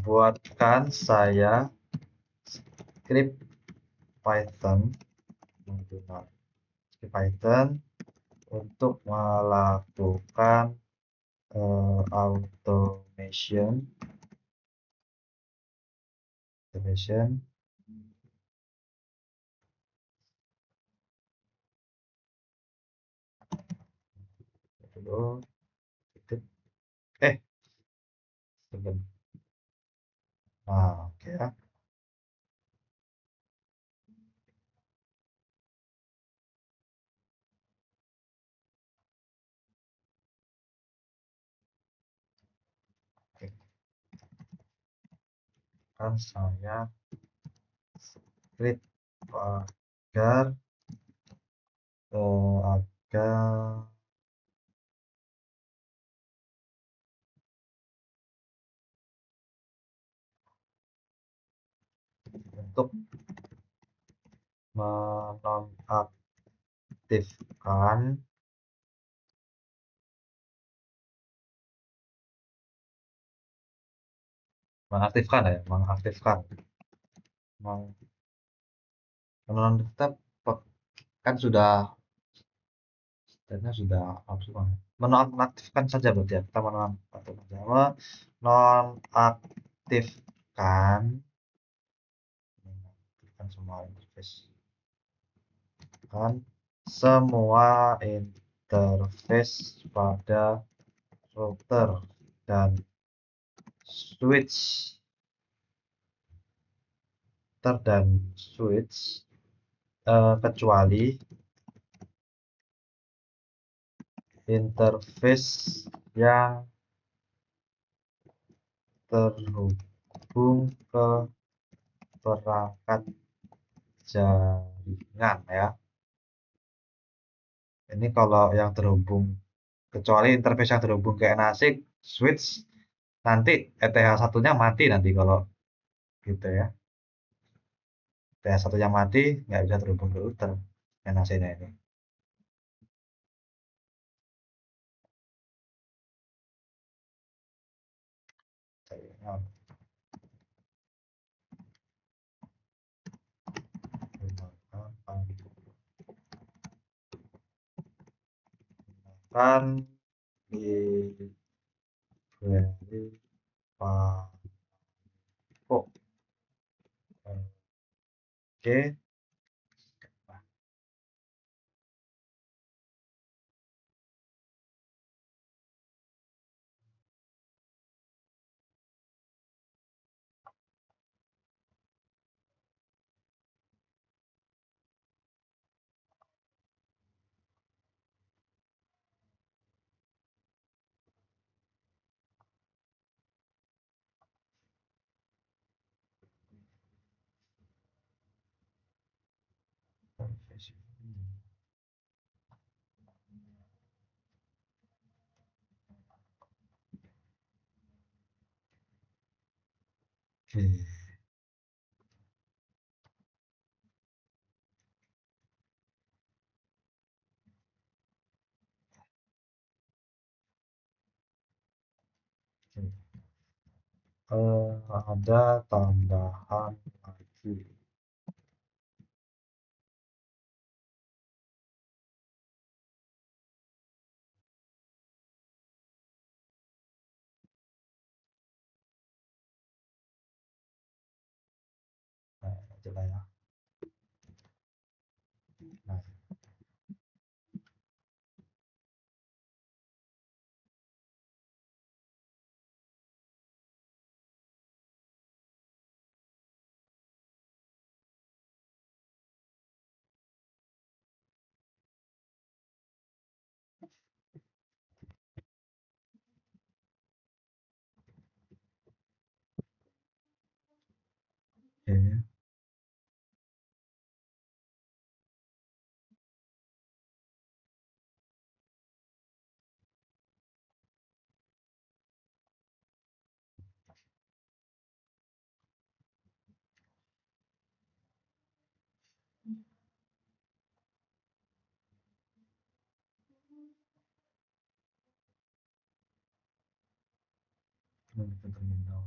Buatkan saya script Python menggunakan script Python untuk melakukan automation dulu sebentar. Nah, oke ya. Oke. Kan saya script agar agar untuk menonaktifkan menonaktifkan kan sudah menonaktifkan saja berarti ya, kita menonaktifkan semua interface kan semua interface pada router dan switch kecuali interface yang terhubung ke perangkat jaringan ya. Ini kalau yang terhubung, kecuali interface yang terhubung ke NAC switch, nanti ETH1-nya mati nanti kalau gitu ya. ETH1-nya mati, nggak bisa terhubung ke router NAC-nya ini. Kan di query oke. Ada tambahan lagi. Nah, coba ya. Nah, terminal.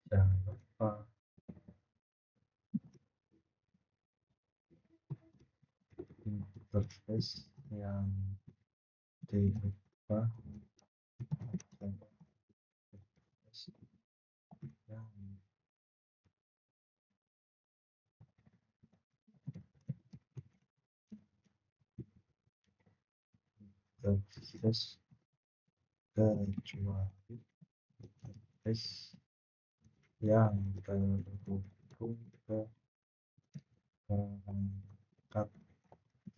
Jangan lupa interface yang diubah, yang interface kecuali interface yang terhubung ke perangkat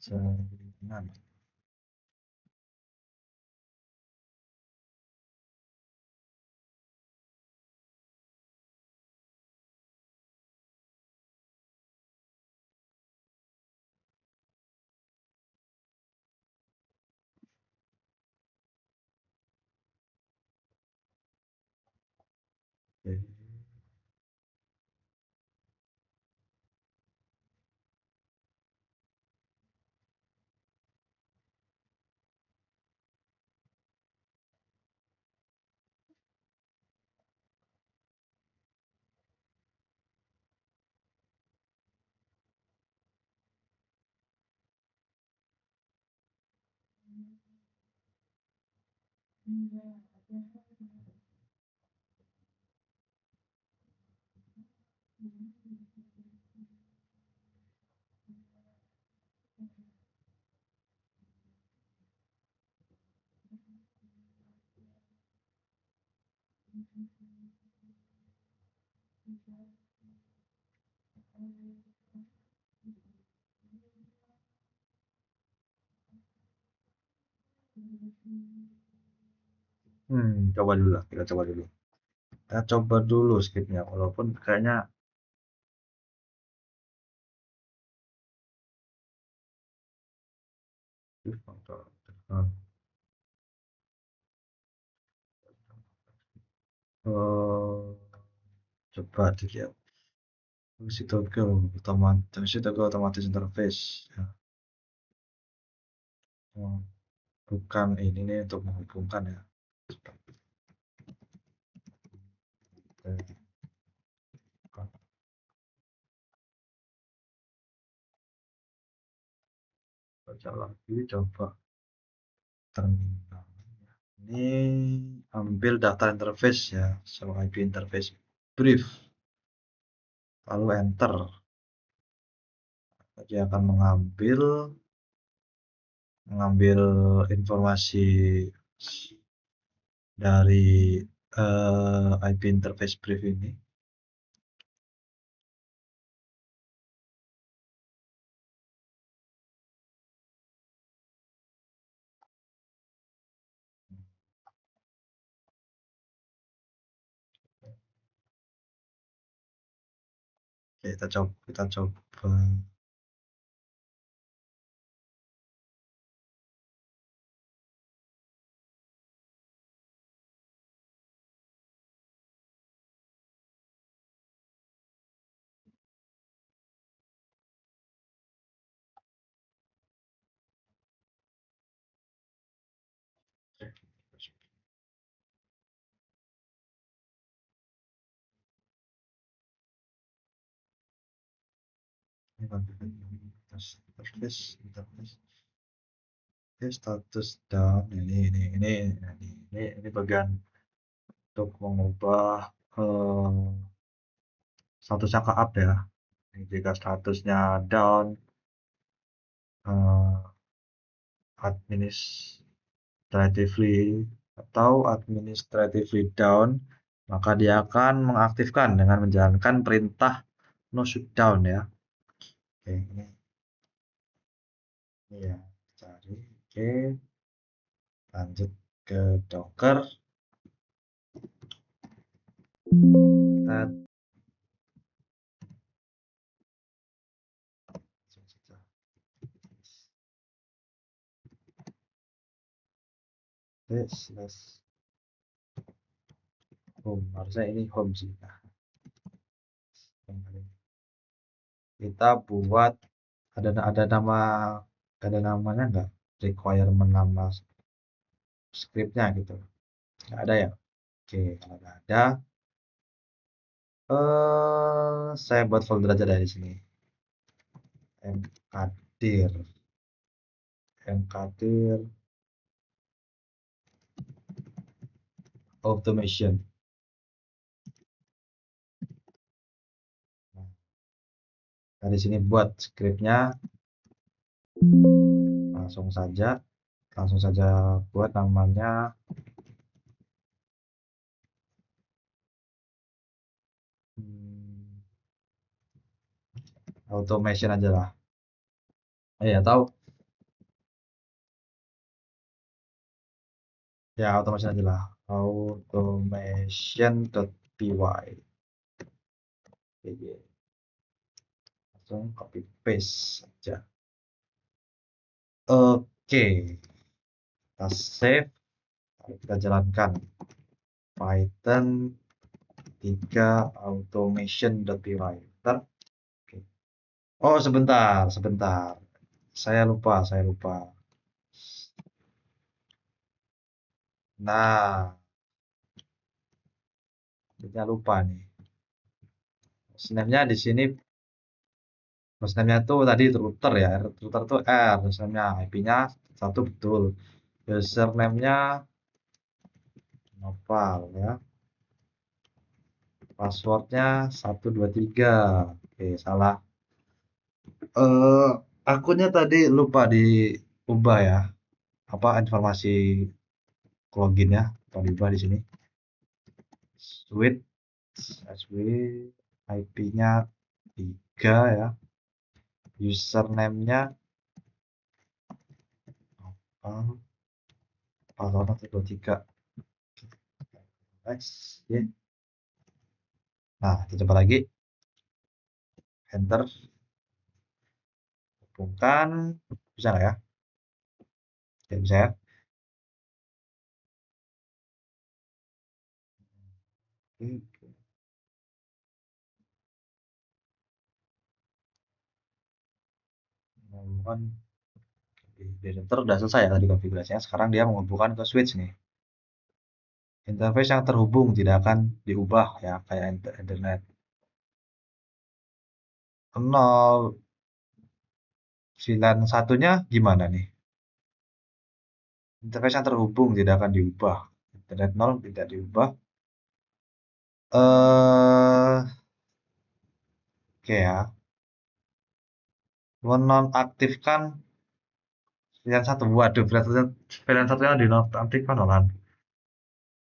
jaringan. Oke. Coba dulu lah, kita coba dulu. Kita coba dulu skipnya, walaupun kayaknya coba dilihat fungsi toggle otomatis interface ya. Bukan ini nih untuk menghubungkan ya. Baca lagi, coba terminal. Ini ambil daftar interface ya, so IP interface brief, lalu enter. Dia akan mengambil informasi dari IP interface brief ini. Oke, kita coba. Ini interface status down ini bagian untuk mengubah statusnya ke up ya. Jika statusnya down uh, administratively atau administratively down, maka dia akan mengaktifkan dengan menjalankan perintah no shutdown ya. Oke, ini ya cari. Oke, lanjut ke Docker. Kita slash home, harusnya ini home sih. Nah, kita buat ada namanya nggak, requirement nama scriptnya gitu, nggak ada ya. Oke, kalau nggak ada, saya buat folder aja dari sini, mkdir automation. Nah, di sini buat scriptnya, langsung saja buat namanya automation aja lah. Ya tahu ya, automation aja lah, automation.py. Langsung copy paste saja. Oke, kita save, kita jalankan Python 3 automation.py. Bentar. Oke. Oh, sebentar. Saya lupa. Nah, kita lupa nih. Snapnya di sini, snapnya tuh tadi router ya, router tuh R, snapnya IP-nya satu betul. Username-nya Nopal ya. Passwordnya 123. Oke, salah. Akunnya tadi lupa diubah ya. Apa informasi loginnya atau diubah di sini. Switch SW, IP-nya 3 ya. Username-nya passwordnya 123. Next, ya. Nah, kita coba lagi. Enter. Hubungkan. Bisa nggak ya? Tidak bisa ya. Oke. Menghubungkan di router udah selesai ya tadi konfigurasinya. Sekarang dia menghubungkan ke switch nih. Interface yang terhubung tidak akan diubah ya, kayak internet. 091-nya gimana nih? Interface yang terhubung tidak akan diubah. Internet 0 tidak diubah. Oke ya. Menonaktifkan pilihan satu. Waduh, pilihan satunya dinonaktifkan kan.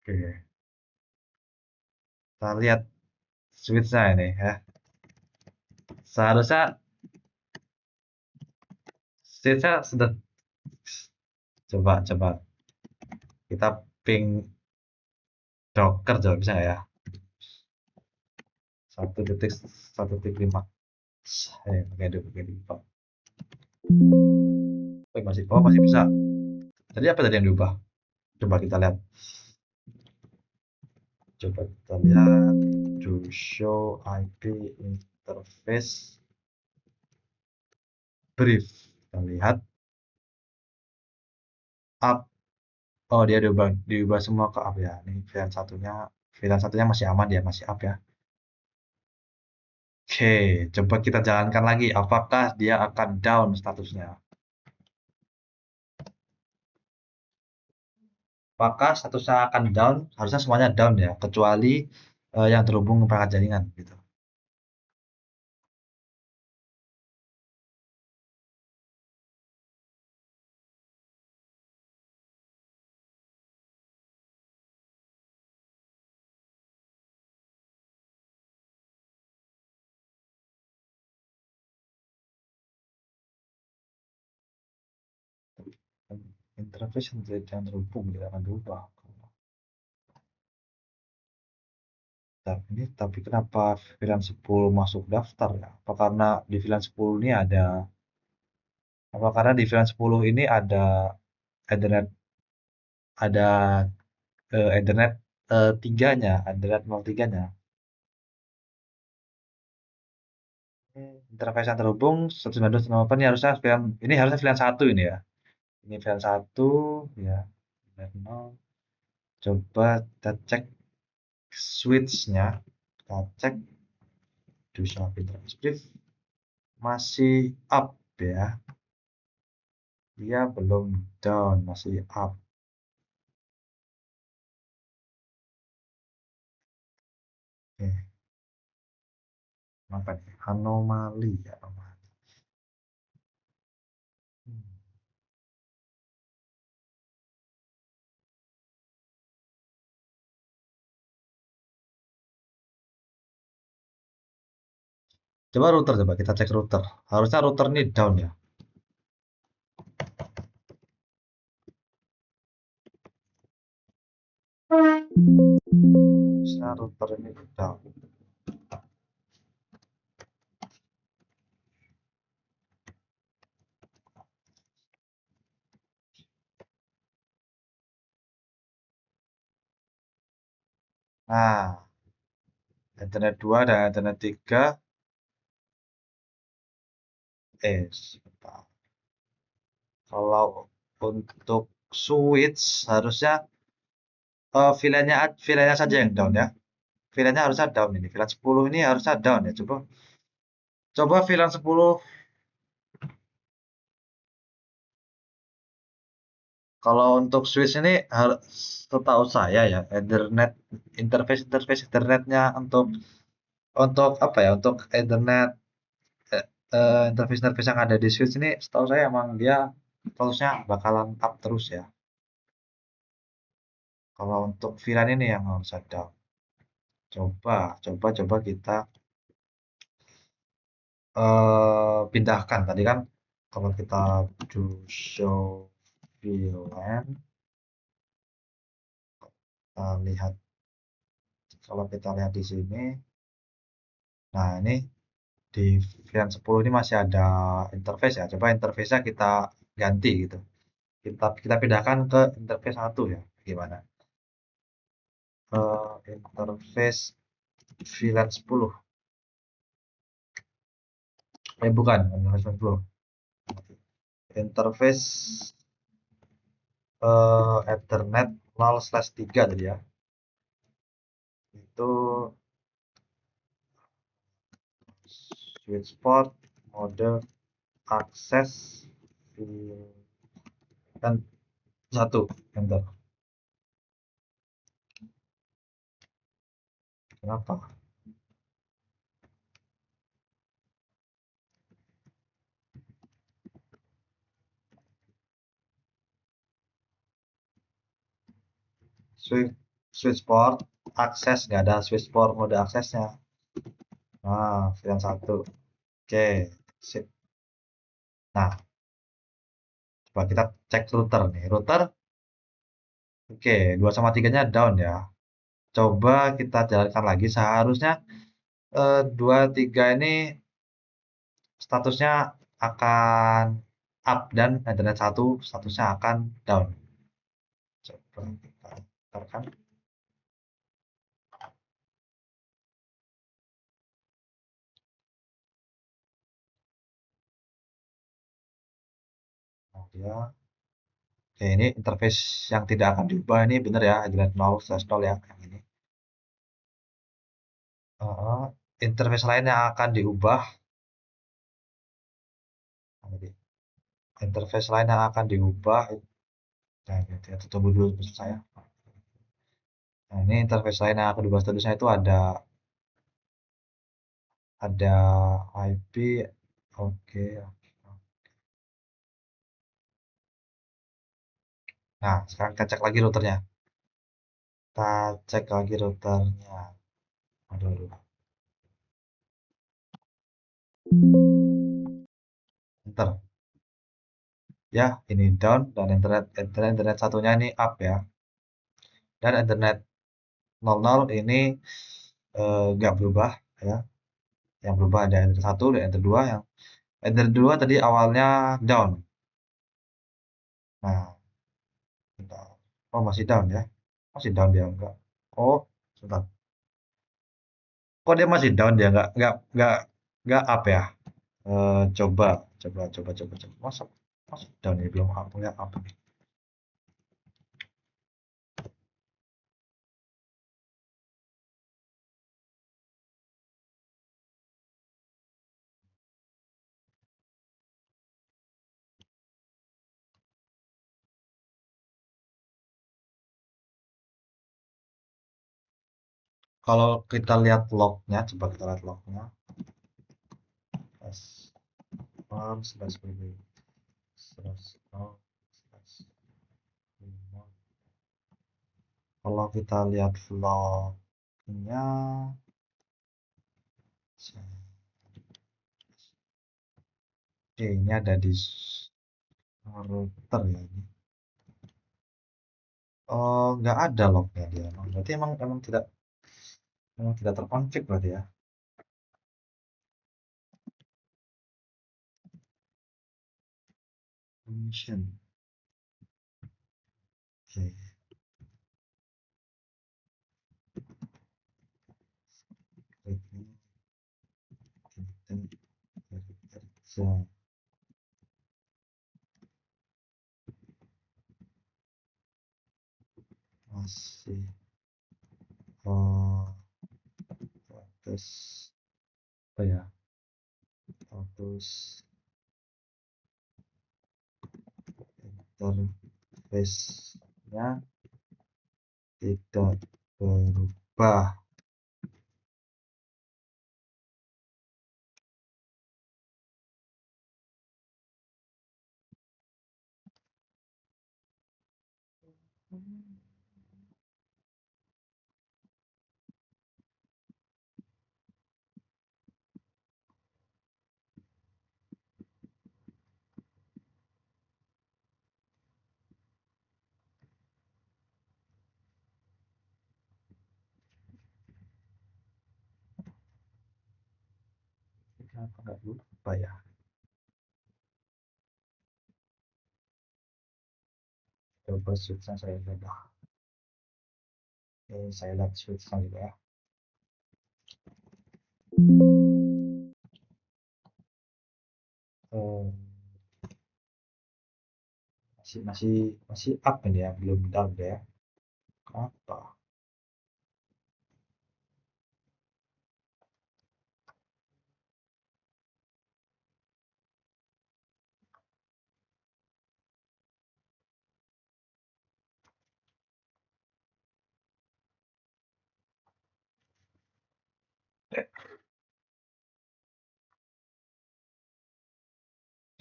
Oke. Kita lihat switch-nya ini ya. Seharusnya switch-nya sudah, coba kita ping Docker, coba bisa nggak ya? 1.1.5. Pakai default. Masih bisa. Jadi apa tadi yang diubah? Coba kita lihat. To show IP interface brief. Kita lihat up. Oh, dia diubah semua ke up ya. Ini VLAN satunya masih aman ya, masih up ya. Oke, coba kita jalankan lagi. Apakah dia akan down statusnya? Apakah statusnya akan down? Harusnya semuanya down ya, kecuali yang terhubung perangkat jaringan gitu. interface yang terhubung tidak akan berubah. Nah, ini tapi kenapa VLAN 10 masuk daftar ya? Apa karena di VLAN 10 ini ada apa karena di VLAN 10 ini Ethernet ada Ethernet tiganya, Ethernet 03-nya. Interface yang terhubung 192.168 ini harusnya VLAN 1 ini ya. Ini VLAN 1 ya. VLAN 0. Coba kita cek switch-nya. Kita cek do swap interface brief masih up ya. Dia belum down, masih up. Oke, apa nih? Anomali ya, anomali. Hmm. Coba router, coba kita cek router. Harusnya router ini down ya. Harusnya router ini down. Nah, Ethernet 2 dan Ethernet 3 sebentar. Kalau untuk switch harusnya VLAN-nya saja yang down ya. VLAN-nya harusnya down ini. VLAN 10 ini harusnya down ya. Coba coba VLAN 10 kalau untuk switch ini setahu saya ya Ethernet interface Ethernetnya untuk apa ya? Untuk Ethernet interface yang ada di switch ini setahu saya emang dia terusnya bakalan up terus ya. Kalau untuk VLAN ini yang harus ada. Coba kita pindahkan tadi kan kalau kita do show VLAN, lihat kalau kita lihat di sini, nah ini di VLAN 10 ini masih ada interface ya. Coba interface-nya kita ganti gitu. Kita pindahkan ke interface 1 ya. Gimana? Interface VLAN 10. Bukan, interface 10. Interface Ethernet 0/3 tadi ya. Itu switch port mode akses dan 1 enter. Kenapa? Switch switch port akses nggak ada switch port mode aksesnya. Nah, VLAN 1. Oke, sip. Nah, coba kita cek router nih. Router, oke, 2 sama 3-nya down ya. Coba kita jalankan lagi. Seharusnya 2, 3 ini statusnya akan up dan Ethernet 1 statusnya akan down. Coba kita putarkan. Nah, dia. Oke, ini interface yang tidak akan diubah ini benar ya, Ethernet 0/0 ya, yang ini. Interface lain yang akan diubah, interface lain yang akan diubah, nah, gitu ya, tunggu dulu maksud saya. Nah, ini interface lain yang akan diubah statusnya itu ada IP, oke. Nah, sekarang kita cek lagi routernya. Kita cek lagi routernya. Aduh, aduh. Bentar. ya ini down dan internet satunya ini up ya. Dan internet 00 ini nggak berubah ya. Yang berubah ada enter 1 dan enter 2 yang enter 2 tadi awalnya down. Nah, bentar. Oh masih down ya. Masih down dia enggak. Oh, sebentar. Kok dia masih down dia enggak up ya? Coba coba. Masa masih down ya belum up ya up nih. Kalau kita lihat lognya, coba kita lihat lognya. Slash bb slash nol slash 5. Kalau kita lihat lognya, oke, ini ada di router ya ini. Oh, nggak ada lognya dia. Berarti emang tidak terkonfig berarti ya. Permission. Oke. Kliknya kita kerja masih terus apa ya? Terus interface-nya tidak berubah. Kenapa nggak berubah ya? Coba switch-nya saya ubah. Oke, saya lihat switch-nya juga ya. Eh, masih up ini ya, belum down ya. Apa?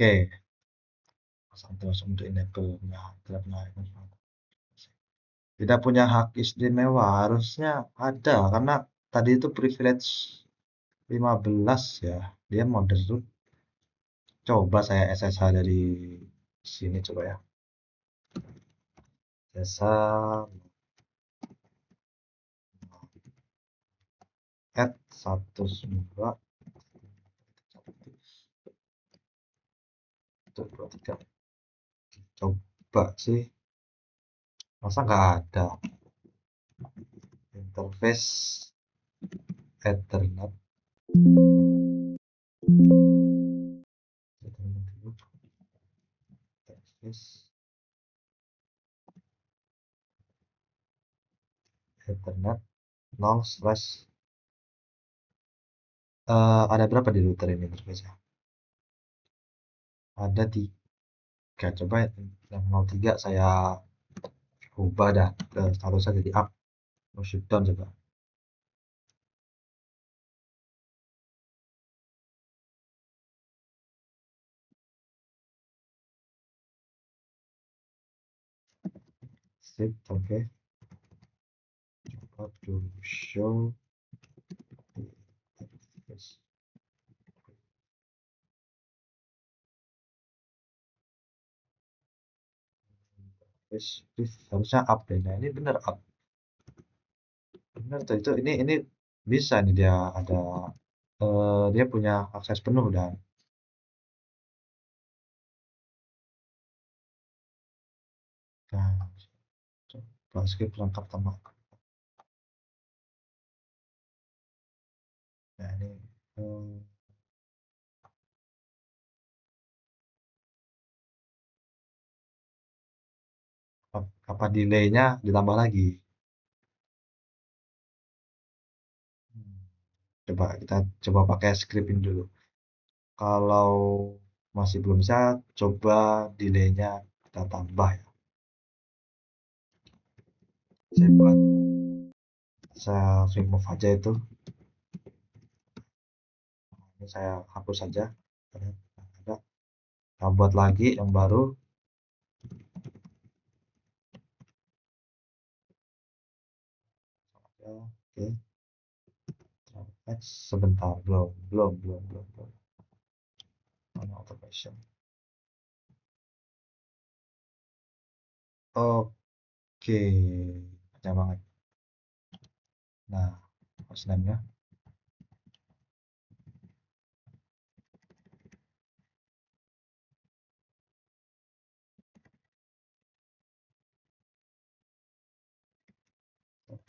Oke, terus untuk enable-nya, tidak punya hak istimewa, harusnya ada karena tadi itu privilege 15 ya, dia mode root. Coba saya SSH dari sini coba ya. SSH add 192 123. Coba sih, masa nggak ada interface Ethernet. Interface Ethernet 0 slash ada berapa di router ini interface-nya? Ada 3. Coba yang 03 saya ubah dah ke statusnya jadi up. Mau shutdown coba. Sip, oke. Coba to show interface. Harusnya up deh. Nah, ini bener up. Bener tuh itu ini bisa nih dia ada dia punya akses penuh dan nah, coba skip lengkap tambah. Nah, ini eh, apa delaynya ditambah lagi. Hmm. Coba kita coba pakai scripting dulu. Kalau masih belum bisa, coba delaynya kita tambah ya. Saya buat, saya remove aja itu. Ini saya hapus saja. Ada. Kita buat lagi yang baru. Ya, oke. Next, sebentar, belum. Mana automation? Oke, panjang banget. Nah, hostname-nya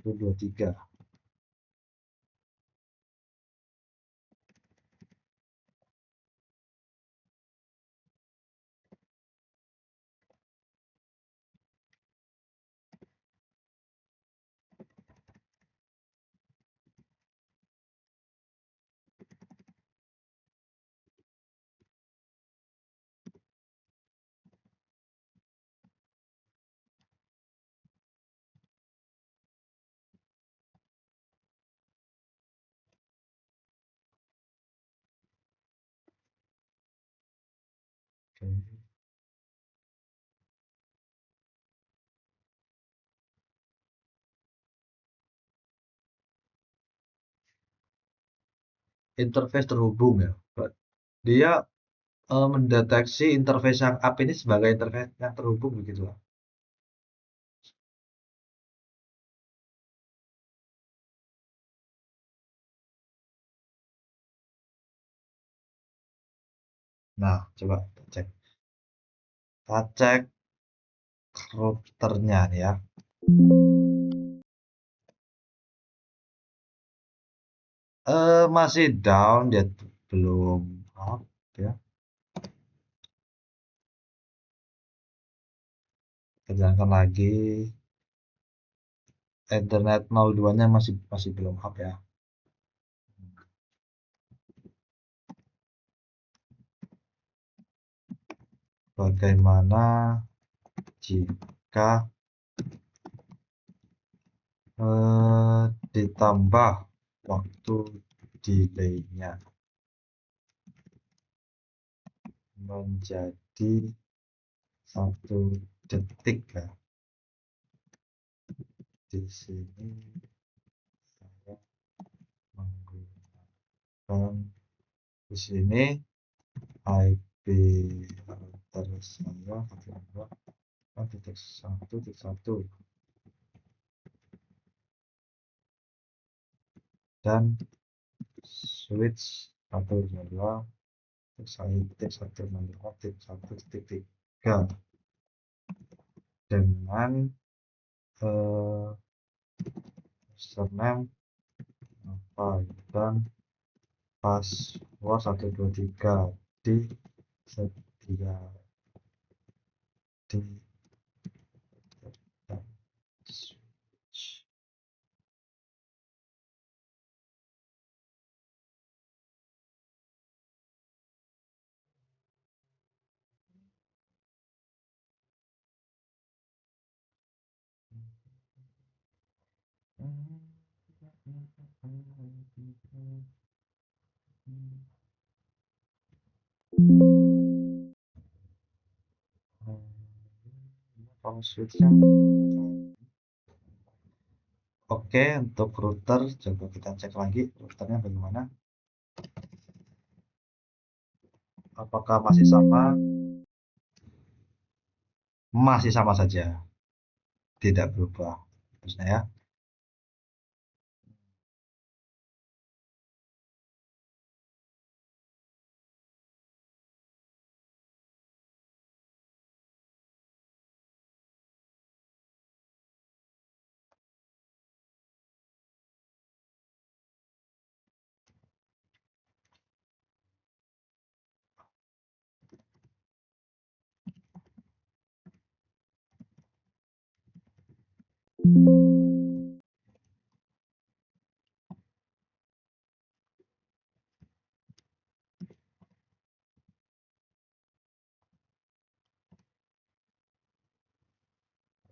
123. Oke. Interface terhubung ya. Dia mendeteksi interface yang up ini sebagai interface yang terhubung begitu lah. Nah, coba kita cek. Kita cek routernya nih ya. Masih down, dia belum up ya. Kita jalankan lagi. Ethernet 02-nya masih masih belum up ya. Bagaimana jika ditambah waktu delay-nya menjadi 1 detik ya. Di sini saya menggunakan di sini IP router saya 1.1.1 dan switch 1.2 titik 1.1.1.3 dengan username apa dan password 123 di setia di switch. Kalau switchnya oke. Untuk router coba kita cek lagi routernya bagaimana, apakah masih sama saja. tidak berubah. Terusnya ya.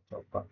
Coba.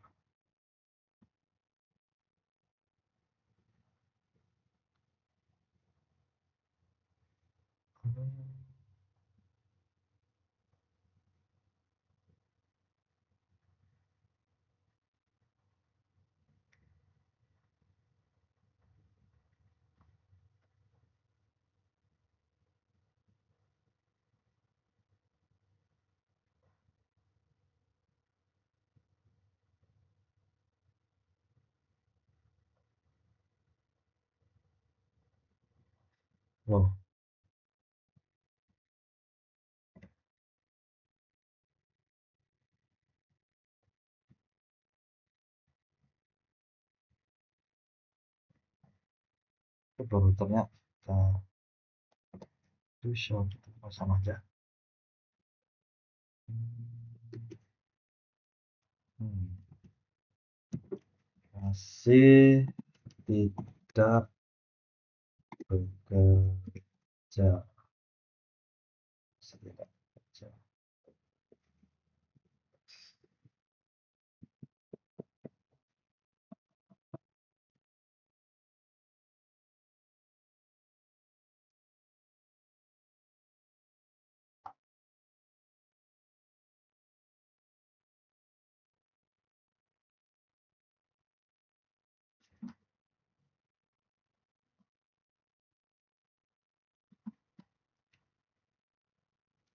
Loh, itu baru ternyata. Itu show gitu. Oh, sama aja. Hmm. Masih tidak bekerja. Masih tidak bekerja.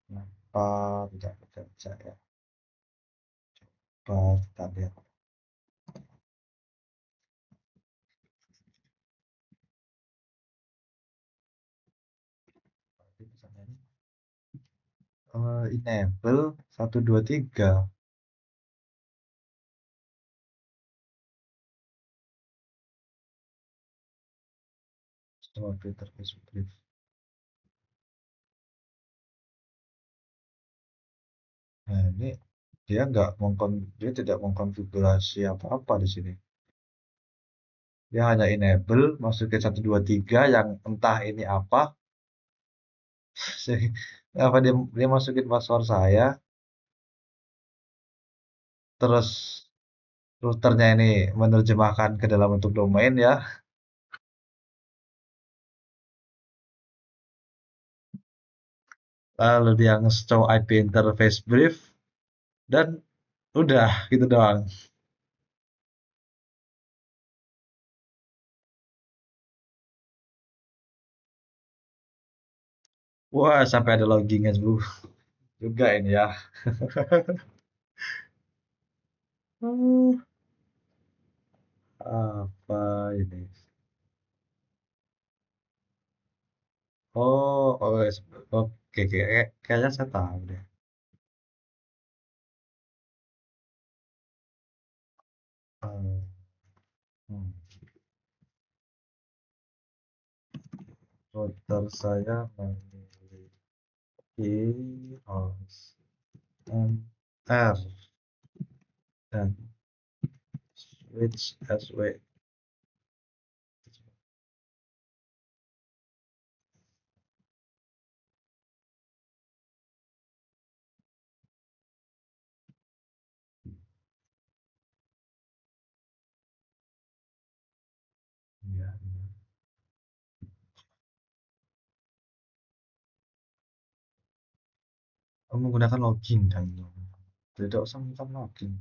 Kenapa tidak bekerja ya? Coba kita lihat. Berarti misalnya ini, enable 1 2 3. Semua interface brief. Nah, ini dia tidak mengkonfigurasi apa-apa di sini. Dia hanya enable, masukin 1 2 3 yang entah ini apa. Apa dia masukin password saya, terus routernya ini menerjemahkan ke dalam bentuk domain ya. Lalu dia nge-show IP interface brief dan udah gitu doang. Wah, sampai ada loggingnya dulu juga ini ya. Hmm, apa ini? Oh, oh, oke, kayaknya saya tahu deh. Hmm, hmm. Router saya memiliki host MR dan switch SW. Ya, ya. Oh, menggunakan login dan tidak usah minta login.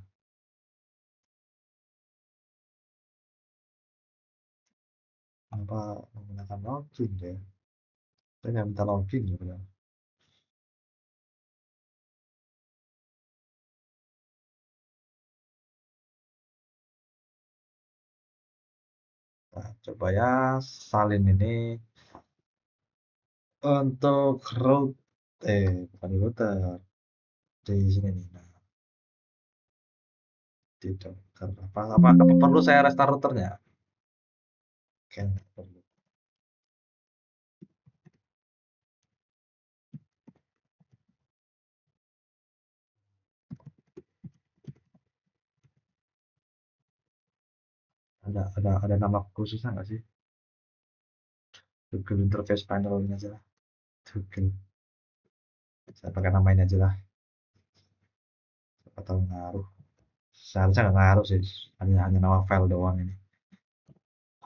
Apa menggunakan login deh? Saya nggak minta login ya, benar. Nah, coba ya salin ini untuk root, bukan di router, di sini nih. Nah, di Docker. Apa perlu saya restart routernya? Oke, nggak perlu. Ada nama khususnya nggak sih? Google Interface Panel ini aja lah. Google. Saya pakai nama ini aja lah. Siapa tahu ngaruh. Seharusnya nggak ngaruh sih. Hanya nama file doang ini.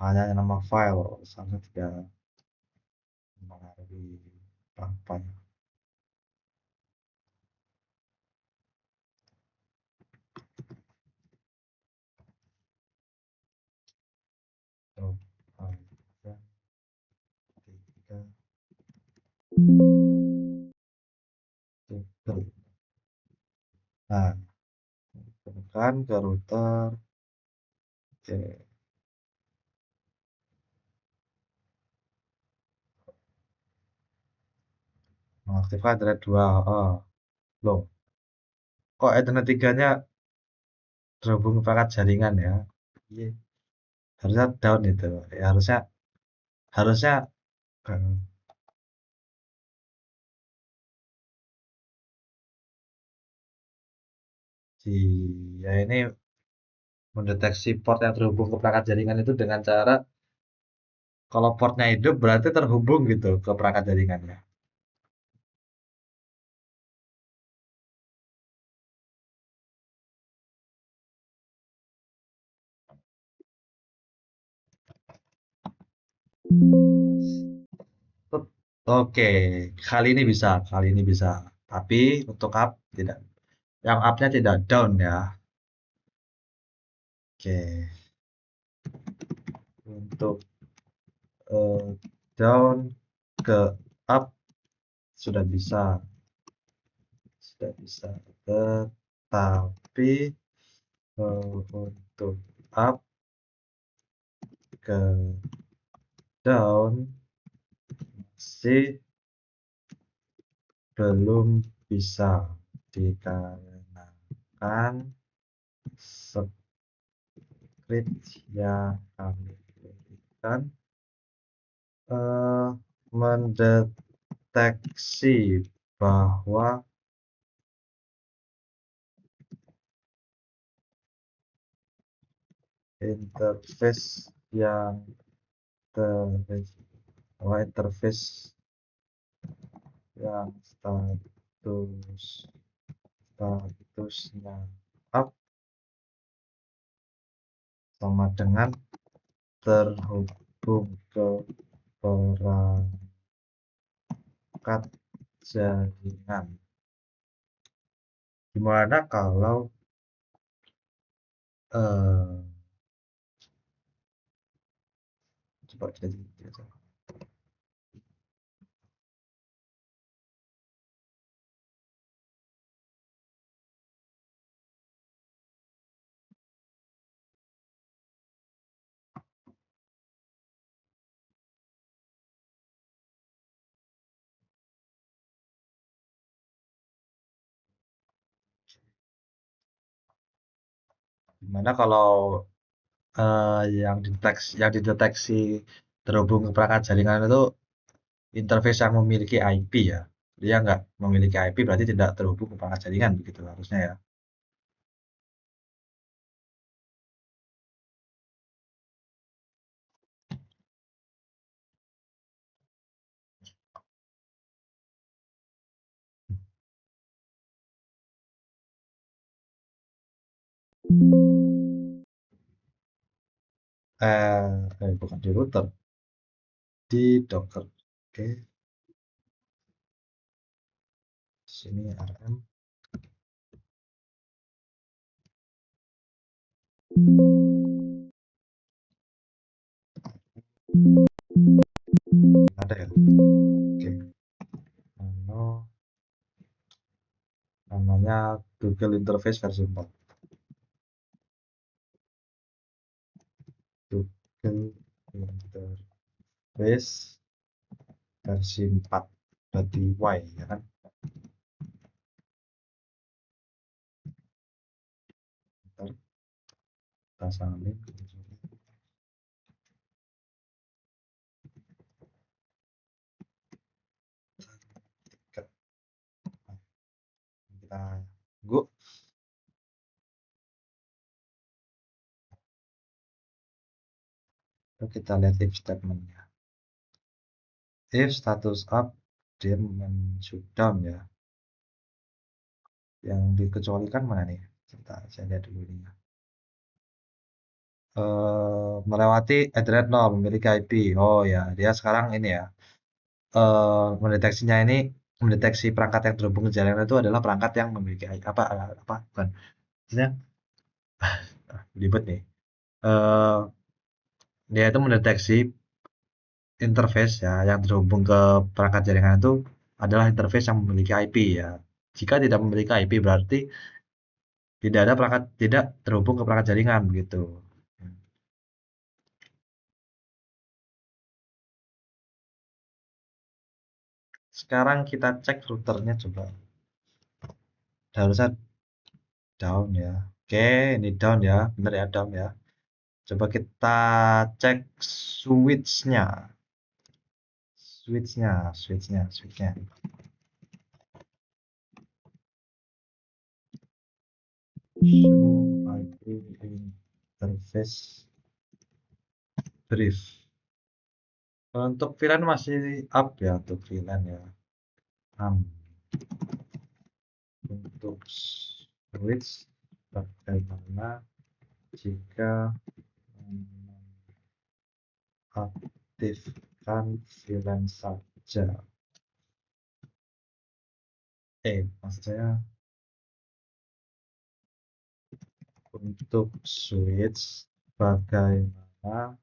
Hanya nama file. Seharusnya tidak mempengaruhi apa. Oh, tiga, tiga, tiga. Nah, tekan ke router. Oke. Mengaktifkan Ethernet 2. Oh, loh. Kok Ethernet 3-nya terhubung perangkat jaringan ya? Iya. Harusnya down itu. Ya, harusnya harusnya eh, si ya ini mendeteksi port yang terhubung ke perangkat jaringan itu dengan cara kalau portnya hidup berarti terhubung gitu ke perangkat jaringannya. Oke, kali ini bisa. Tapi untuk up tidak, yang up-nya tidak down ya. Oke, untuk eh, down ke up sudah bisa, sudah bisa. Tetapi untuk up ke down masih belum bisa dikarenakan script yang kami berikan eh, mendeteksi bahwa interface yang interface yang statusnya up sama dengan terhubung ke perangkat jaringan. Gimana kalau eh, coba kita gimana kalau yang dideteksi terhubung ke perangkat jaringan itu interface yang memiliki IP ya. Dia nggak memiliki IP berarti tidak terhubung ke perangkat jaringan begitu harusnya ya. Bukan di router, di Docker. Oke, sini RM. Ada ya? Oke. Nano, namanya Google Interface versi 4. Google interface versi 4 berarti Y ya kan. Ntar kita salin kita go. Lalu kita lihat if statementnya. If status up dia menuju down ya. Yang dikecualikan mana nih? Kita saya lihat dulu ini. Melewati Ethernet 0 memiliki IP. Oh ya, dia sekarang ini ya. Mendeteksinya ini mendeteksi perangkat yang terhubung ke jaringan itu adalah perangkat yang memiliki apa bukan. Maksudnya ribet nih. Dia itu mendeteksi interface ya yang terhubung ke perangkat jaringan itu adalah interface yang memiliki IP ya. Jika tidak memiliki IP berarti tidak terhubung ke perangkat jaringan begitu. Sekarang kita cek routernya coba. Harusnya down ya. Oke, ini down ya, bener ya down ya. Coba kita cek switch-nya. Switch-nya. Show IP interface brief. Untuk VLAN masih up ya untuk VLAN ya. Untuk switch bagaimana jika aktifkan VLAN saja. Maksud saya untuk switch bagaimana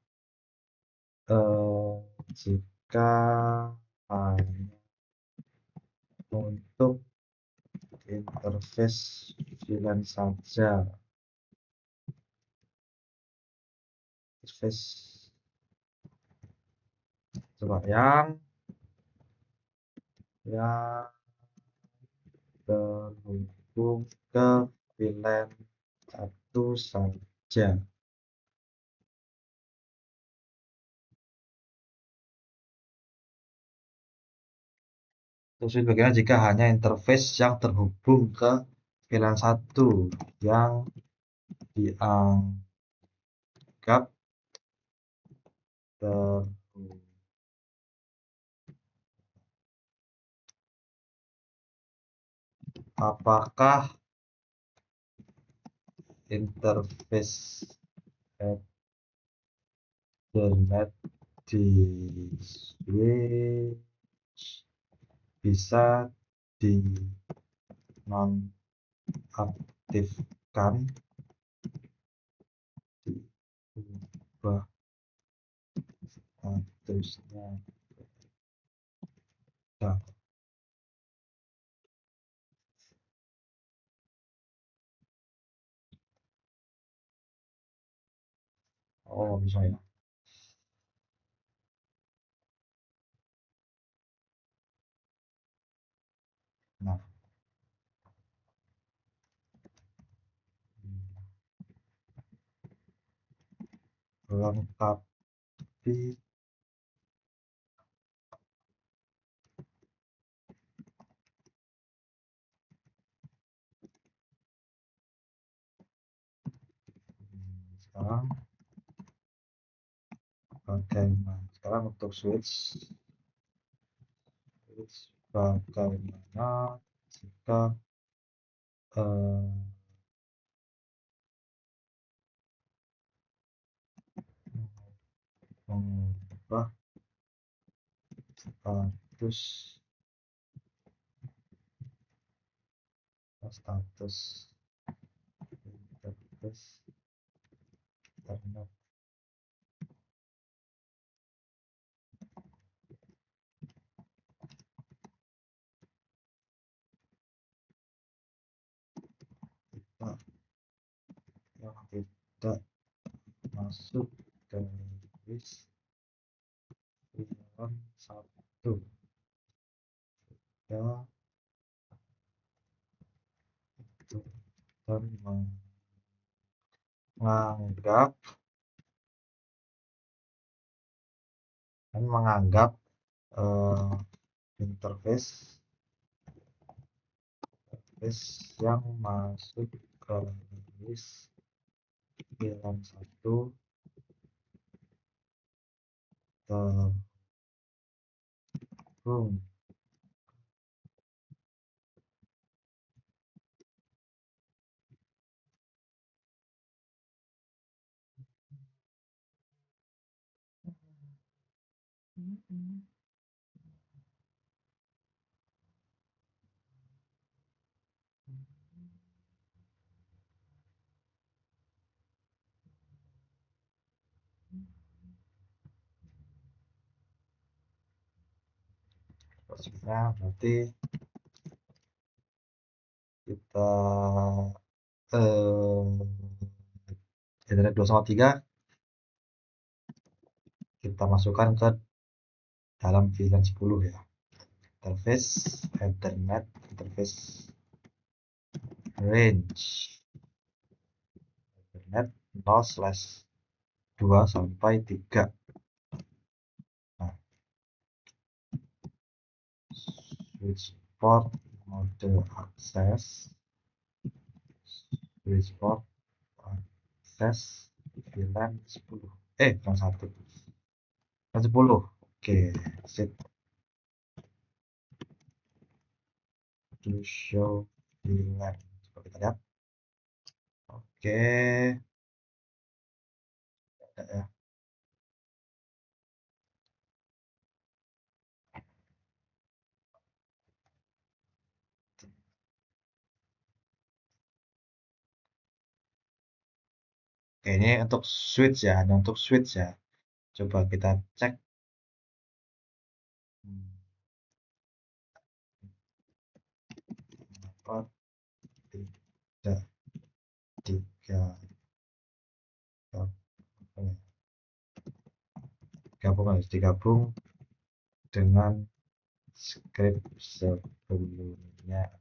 jika hanya untuk interface VLAN saja. Interface coba yang terhubung ke VLAN satu saja. Terus bagaimana jika hanya interface yang terhubung ke VLAN satu yang dianggap terhubung. Apakah interface Ethernet di switch bisa dinonaktifkan, diubah statusnya. Nah, oh bisa ya. Nah, lengkapi sekarang bagaimana sekarang untuk switch bagaimana jika mengubah status interface internet. Yang tidak masuk garis satu ya itu dan menganggap eh, interface yang masuk ke list bilan satu terhubung. Maksudnya berarti kita Ethernet 2 sama 3 kita masukkan ke dalam VLAN 10 ya. Interface Ethernet interface range Ethernet 0/2 sampai 3. Nah, switch port mode akses switch port akses VLAN 10 VLAN 1 VLAN 10. Oke, sip. To show VLAN, coba kita lihat. Oke, ada ya. Oke, ini untuk switch ya, hanya untuk switch ya. Coba kita cek. Empat, tiga, tiga, digabung dengan script sebelumnya.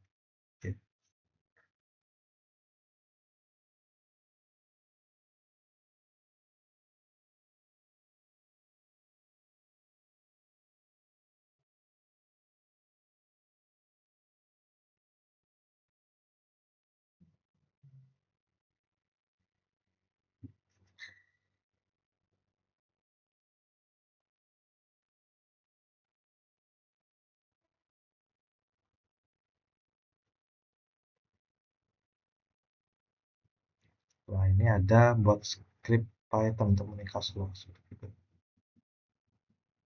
Wah, ini ada buat script Python untuk menikah slow seperti itu.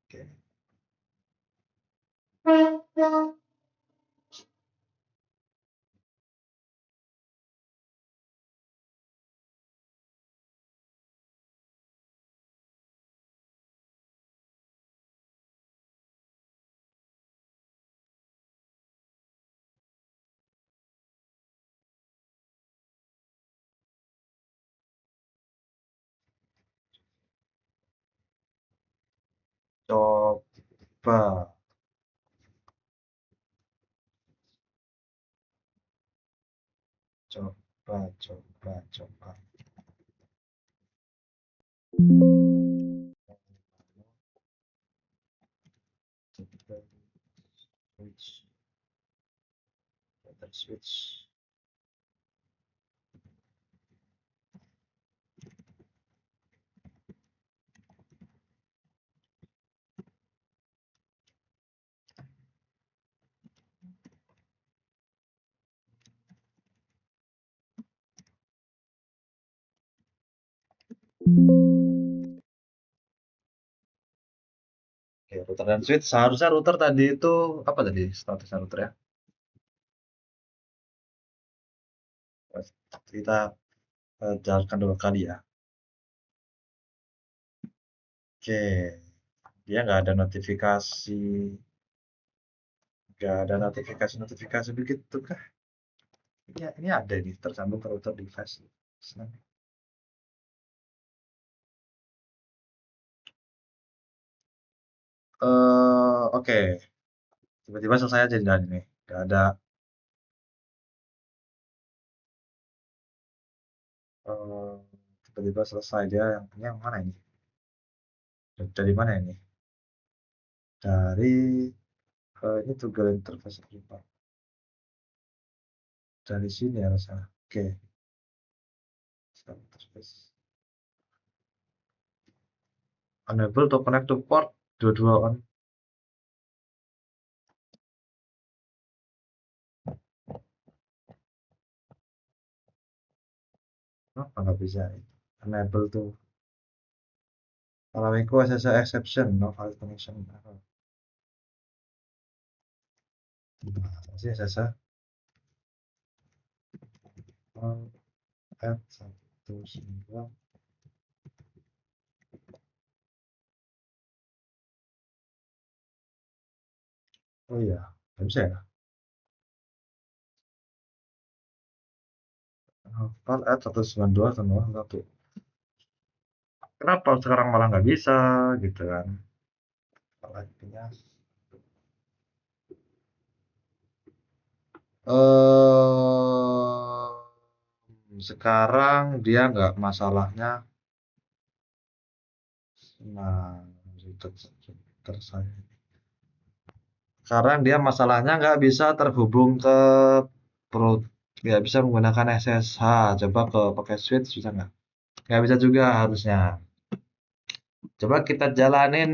Oke. Coba coba switch. Oke, router dan switch. Seharusnya router tadi itu apa tadi statusnya router ya? Kita jalankan dua kali ya. Oke, dia nggak ada notifikasi begitu kah? Ini ada nih tersambung ke router device. Senang. Oke. Tiba-tiba selesai aja dan ini. Gak ada eh, tiba-tiba selesai dia yang mana ini? Dari mana ini? Dari ini Google Interface lupa. Dari sini harusnya. Oke. Interface. Unable to connect to port. Dua-dua on. Kenapa nggak bisa? Unable to. Kalau aku SSL exception, no valid connection. Masih SSL. Add 1 9. Oh iya, nggak bisa ya? Hafal add 192 tambah 1. Kenapa sekarang malah nggak bisa gitu kan? Artinya sekarang dia nggak masalahnya. Nah, saya. Sekarang dia masalahnya nggak bisa terhubung ke pro, nggak bisa menggunakan SSH. Coba ke pakai switch bisa nggak? Nggak bisa juga harusnya. Coba kita jalanin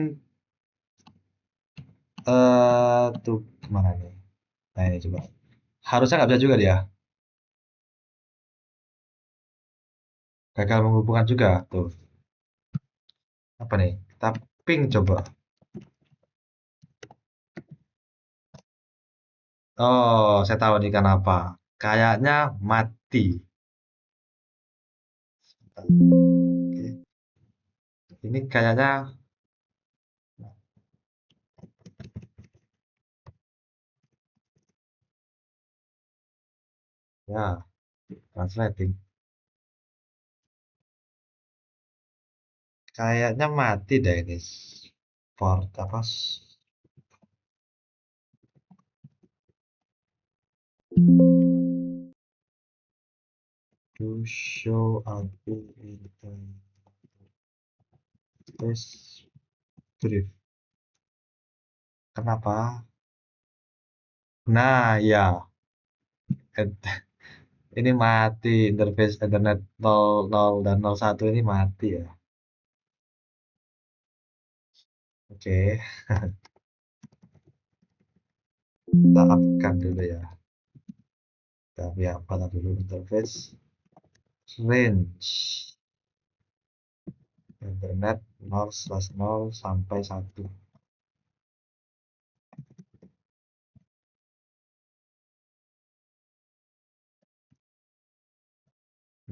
tuh kemana nih? Nah ini coba. Harusnya nggak bisa juga dia. Gagal menghubungkan juga tuh. Apa nih? Kita ping coba. Oh, saya tahu nih kenapa. Kayaknya mati. Oke. Ini kayaknya ya translating. Kayaknya mati deh ini. Port apa? To show output in test brief. Kenapa? Nah, ya. Ini mati interface Ethernet 00 dan 01 ini mati ya. Oke, kita upkan dulu ya. Tapi apa dulu interface range internet 0/0 sampai 1.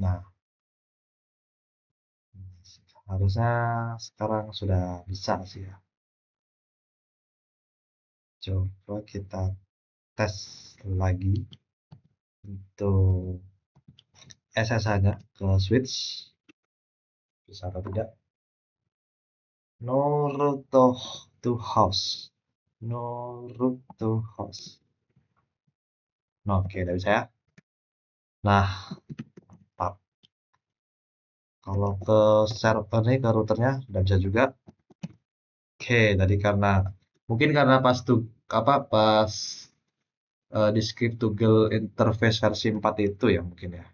Nah, harusnya sekarang sudah bisa sih ya. Coba kita tes lagi untuk SSH-nya ke switch. Bisa atau tidak? No route to house. No route to house. Nah, oke, tidak bisa ya. Nah, Pak, kalau ke server nih, ke routernya tidak bisa juga. Oke, tadi karena mungkin karena pas tuh apa pas di script Google Interface versi 4 itu ya mungkin ya.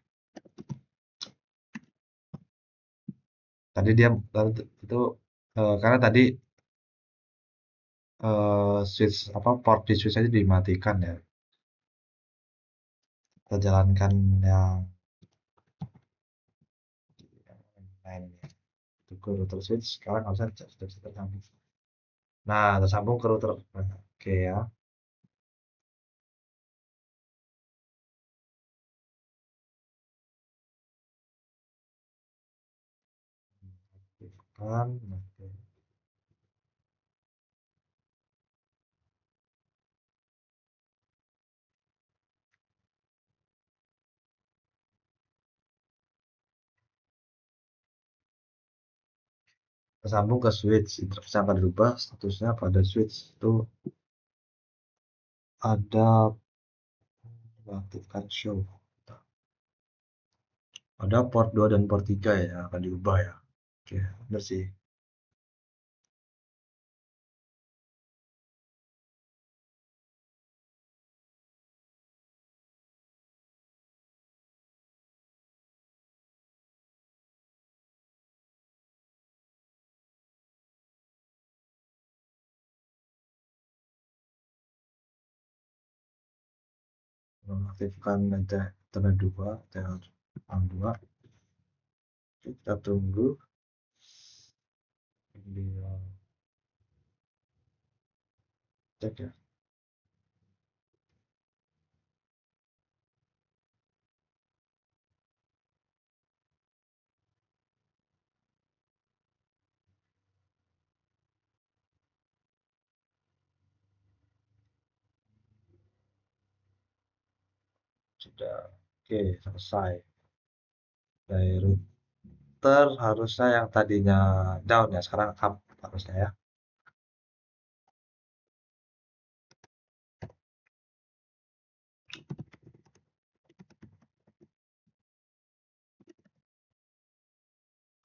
Tadi dia itu karena tadi switch apa port di switch aja dimatikan ya. Kita jalankan yang lain ya. Google router switch sekarang harusnya sudah bisa tersambung. Nah, tersambung ke router. Oke ya. Kan, oke. tersambung ke switch. Interface akan dirubah, statusnya pada switch itu ada mengaktifkan show. Ada port 2 dan port 3 ya yang akan diubah ya. Oke, benar sih. Mengaktifkan Ethernet 2, Ethernet 2. Kita tunggu. Dia cek ya. Sudah. Oke, selesai. Dari router harusnya yang tadinya down ya, sekarang up harusnya ya.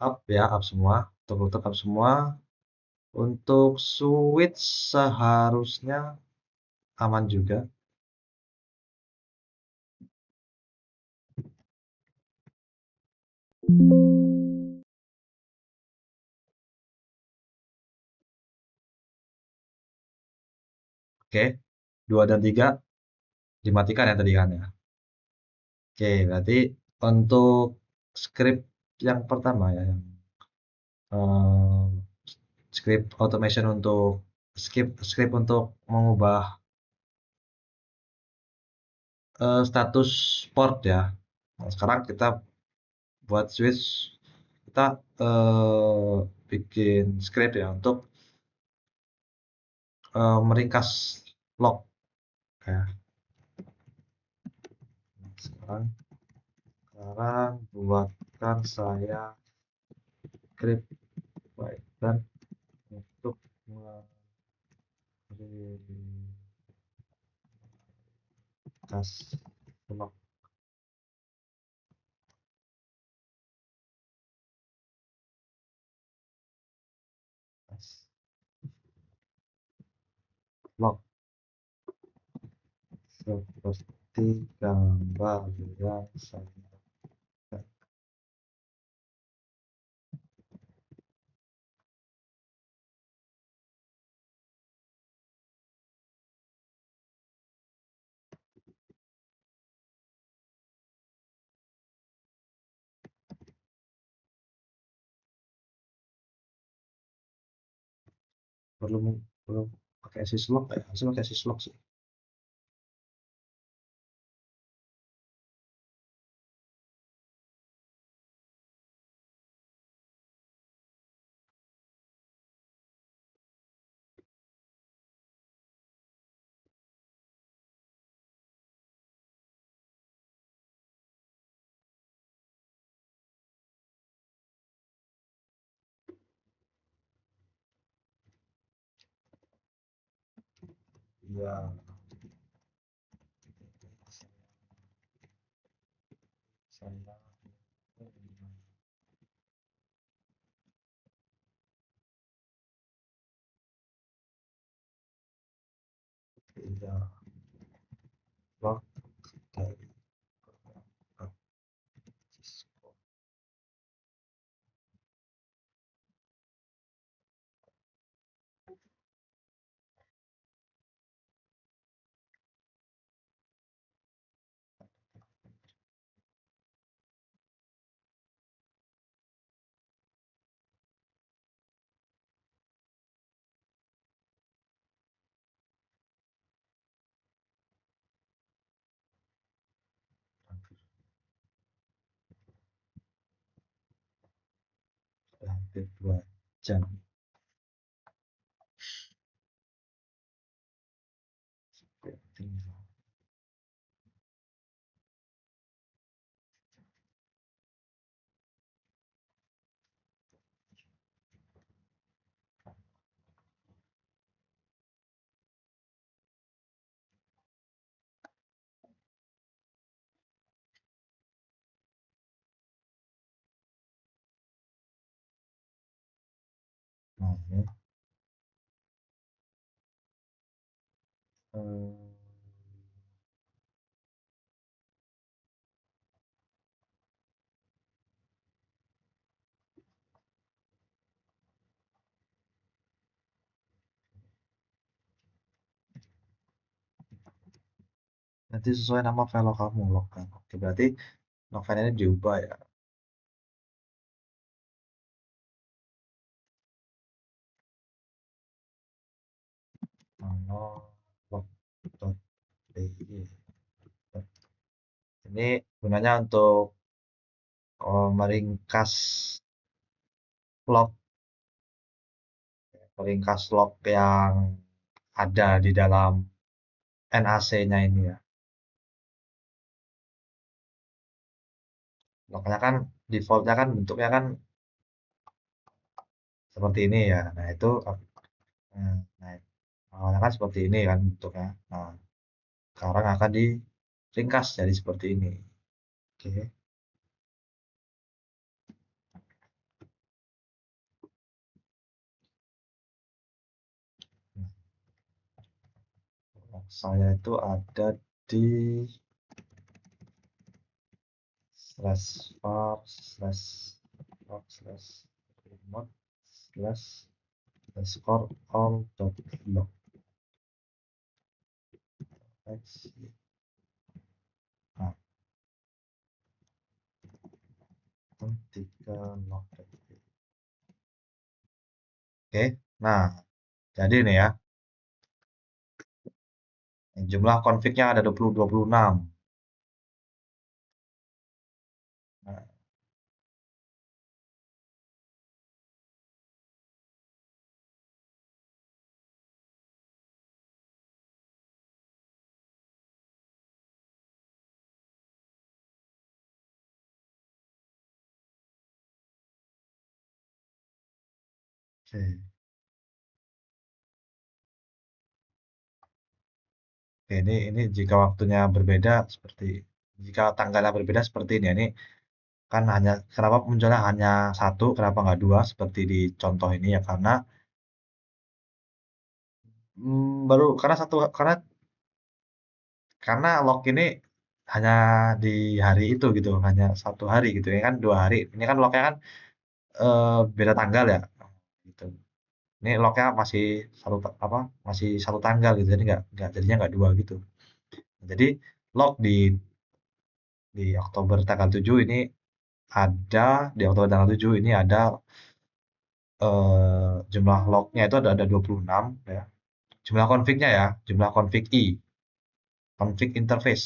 Up ya, up semua. Untuk router up semua. Untuk switch seharusnya aman juga. Oke, 2 dan 3 dimatikan ya tadi kan ya. Oke, berarti untuk script yang pertama ya, yang eh, script automation untuk script untuk mengubah status port ya. Nah, sekarang kita buat switch, kita bikin script ya untuk meringkas log ya. Sekarang buatkan saya script Python untuk meringkas log. Log seperti gambar yang saya perlu perlu pakai syslog ya, harusnya pakai syslog sih. Ya, saya tidak log dari syslog. Hampir 2 jam. Nah, ini eh, nanti sesuai nama file kamu log kan. Oke, berarti log file ini diubah ya. Nano log.py. Ini gunanya untuk meringkas log, yang ada di dalam NAC-nya ini ya. Lognya kan defaultnya kan bentuknya kan seperti ini ya. Nah itu, nah, awalnya kan seperti ini kan bentuknya. Nah sekarang akan diringkas jadi seperti ini. Oke. Nah, saya itu ada di slash var slash log slash remote slash underscore all dot log. Nah, 3 log. Oke, nah jadi nih ya, jumlah config-nya ada 26. Nah, oke. Oke, ini jika waktunya berbeda seperti, jika tanggalnya berbeda seperti ini. Ini kan hanya, kenapa munculnya hanya satu, kenapa nggak dua seperti di contoh ini ya, karena baru karena satu, karena log ini hanya di hari itu gitu, hanya 1 hari gitu ya kan, 2 hari. Ini kan lognya kan beda tanggal ya, gitu. Ini lognya masih apa, masih 1 tanggal gitu, jadi nggak jadinya nggak dua gitu. Jadi log di Oktober tanggal 7 ini ada, di Oktober tanggal 7 ini ada jumlah lognya itu ada 26 ya. Jumlah config-nya ya, jumlah config i, config interface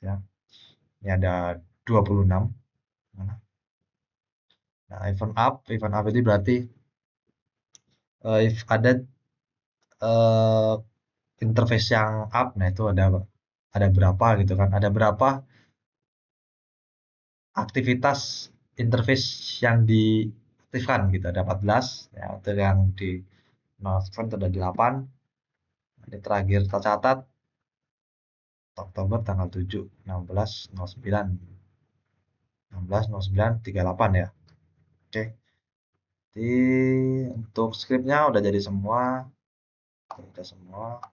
ya. Ini ada 26. Nah, event up ini berarti if ada eh, interface yang up, nah itu ada berapa gitu kan, ada berapa aktivitas interface yang diaktifkan gitu, ada 14 ya, itu yang di nonaktifkan itu ada 8. Ini terakhir tercatat Oktober tanggal 7, 16.09, 16.09.38 ya. Oke, jadi untuk scriptnya udah jadi semua, udah semua.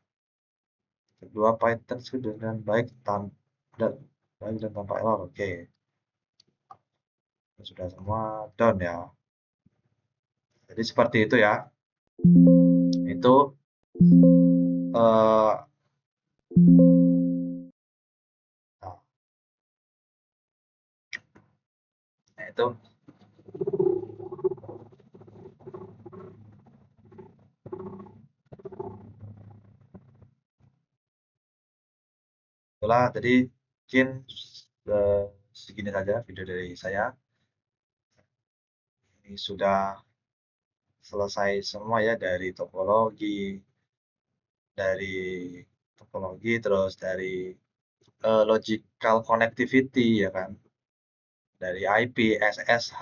Kedua, Python script dengan baik dan tanpa error. Oke, sudah semua done ya. Jadi seperti itu ya. Itu eh nah, itu itulah tadi, mungkin segini saja video dari saya. Ini sudah selesai semua ya, dari topologi, terus dari logical connectivity ya kan, dari IP, SSH,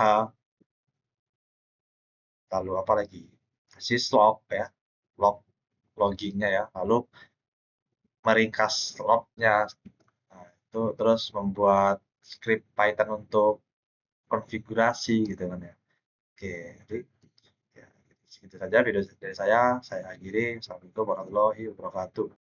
lalu apa lagi, syslog ya, log loggingnya ya, lalu meringkas lognya. Nah, itu terus membuat script Python untuk konfigurasi gitu kan ya. Oke, jadi ya, Segitu saja video dari saya akhiri. Assalamualaikum warahmatullahi wabarakatuh.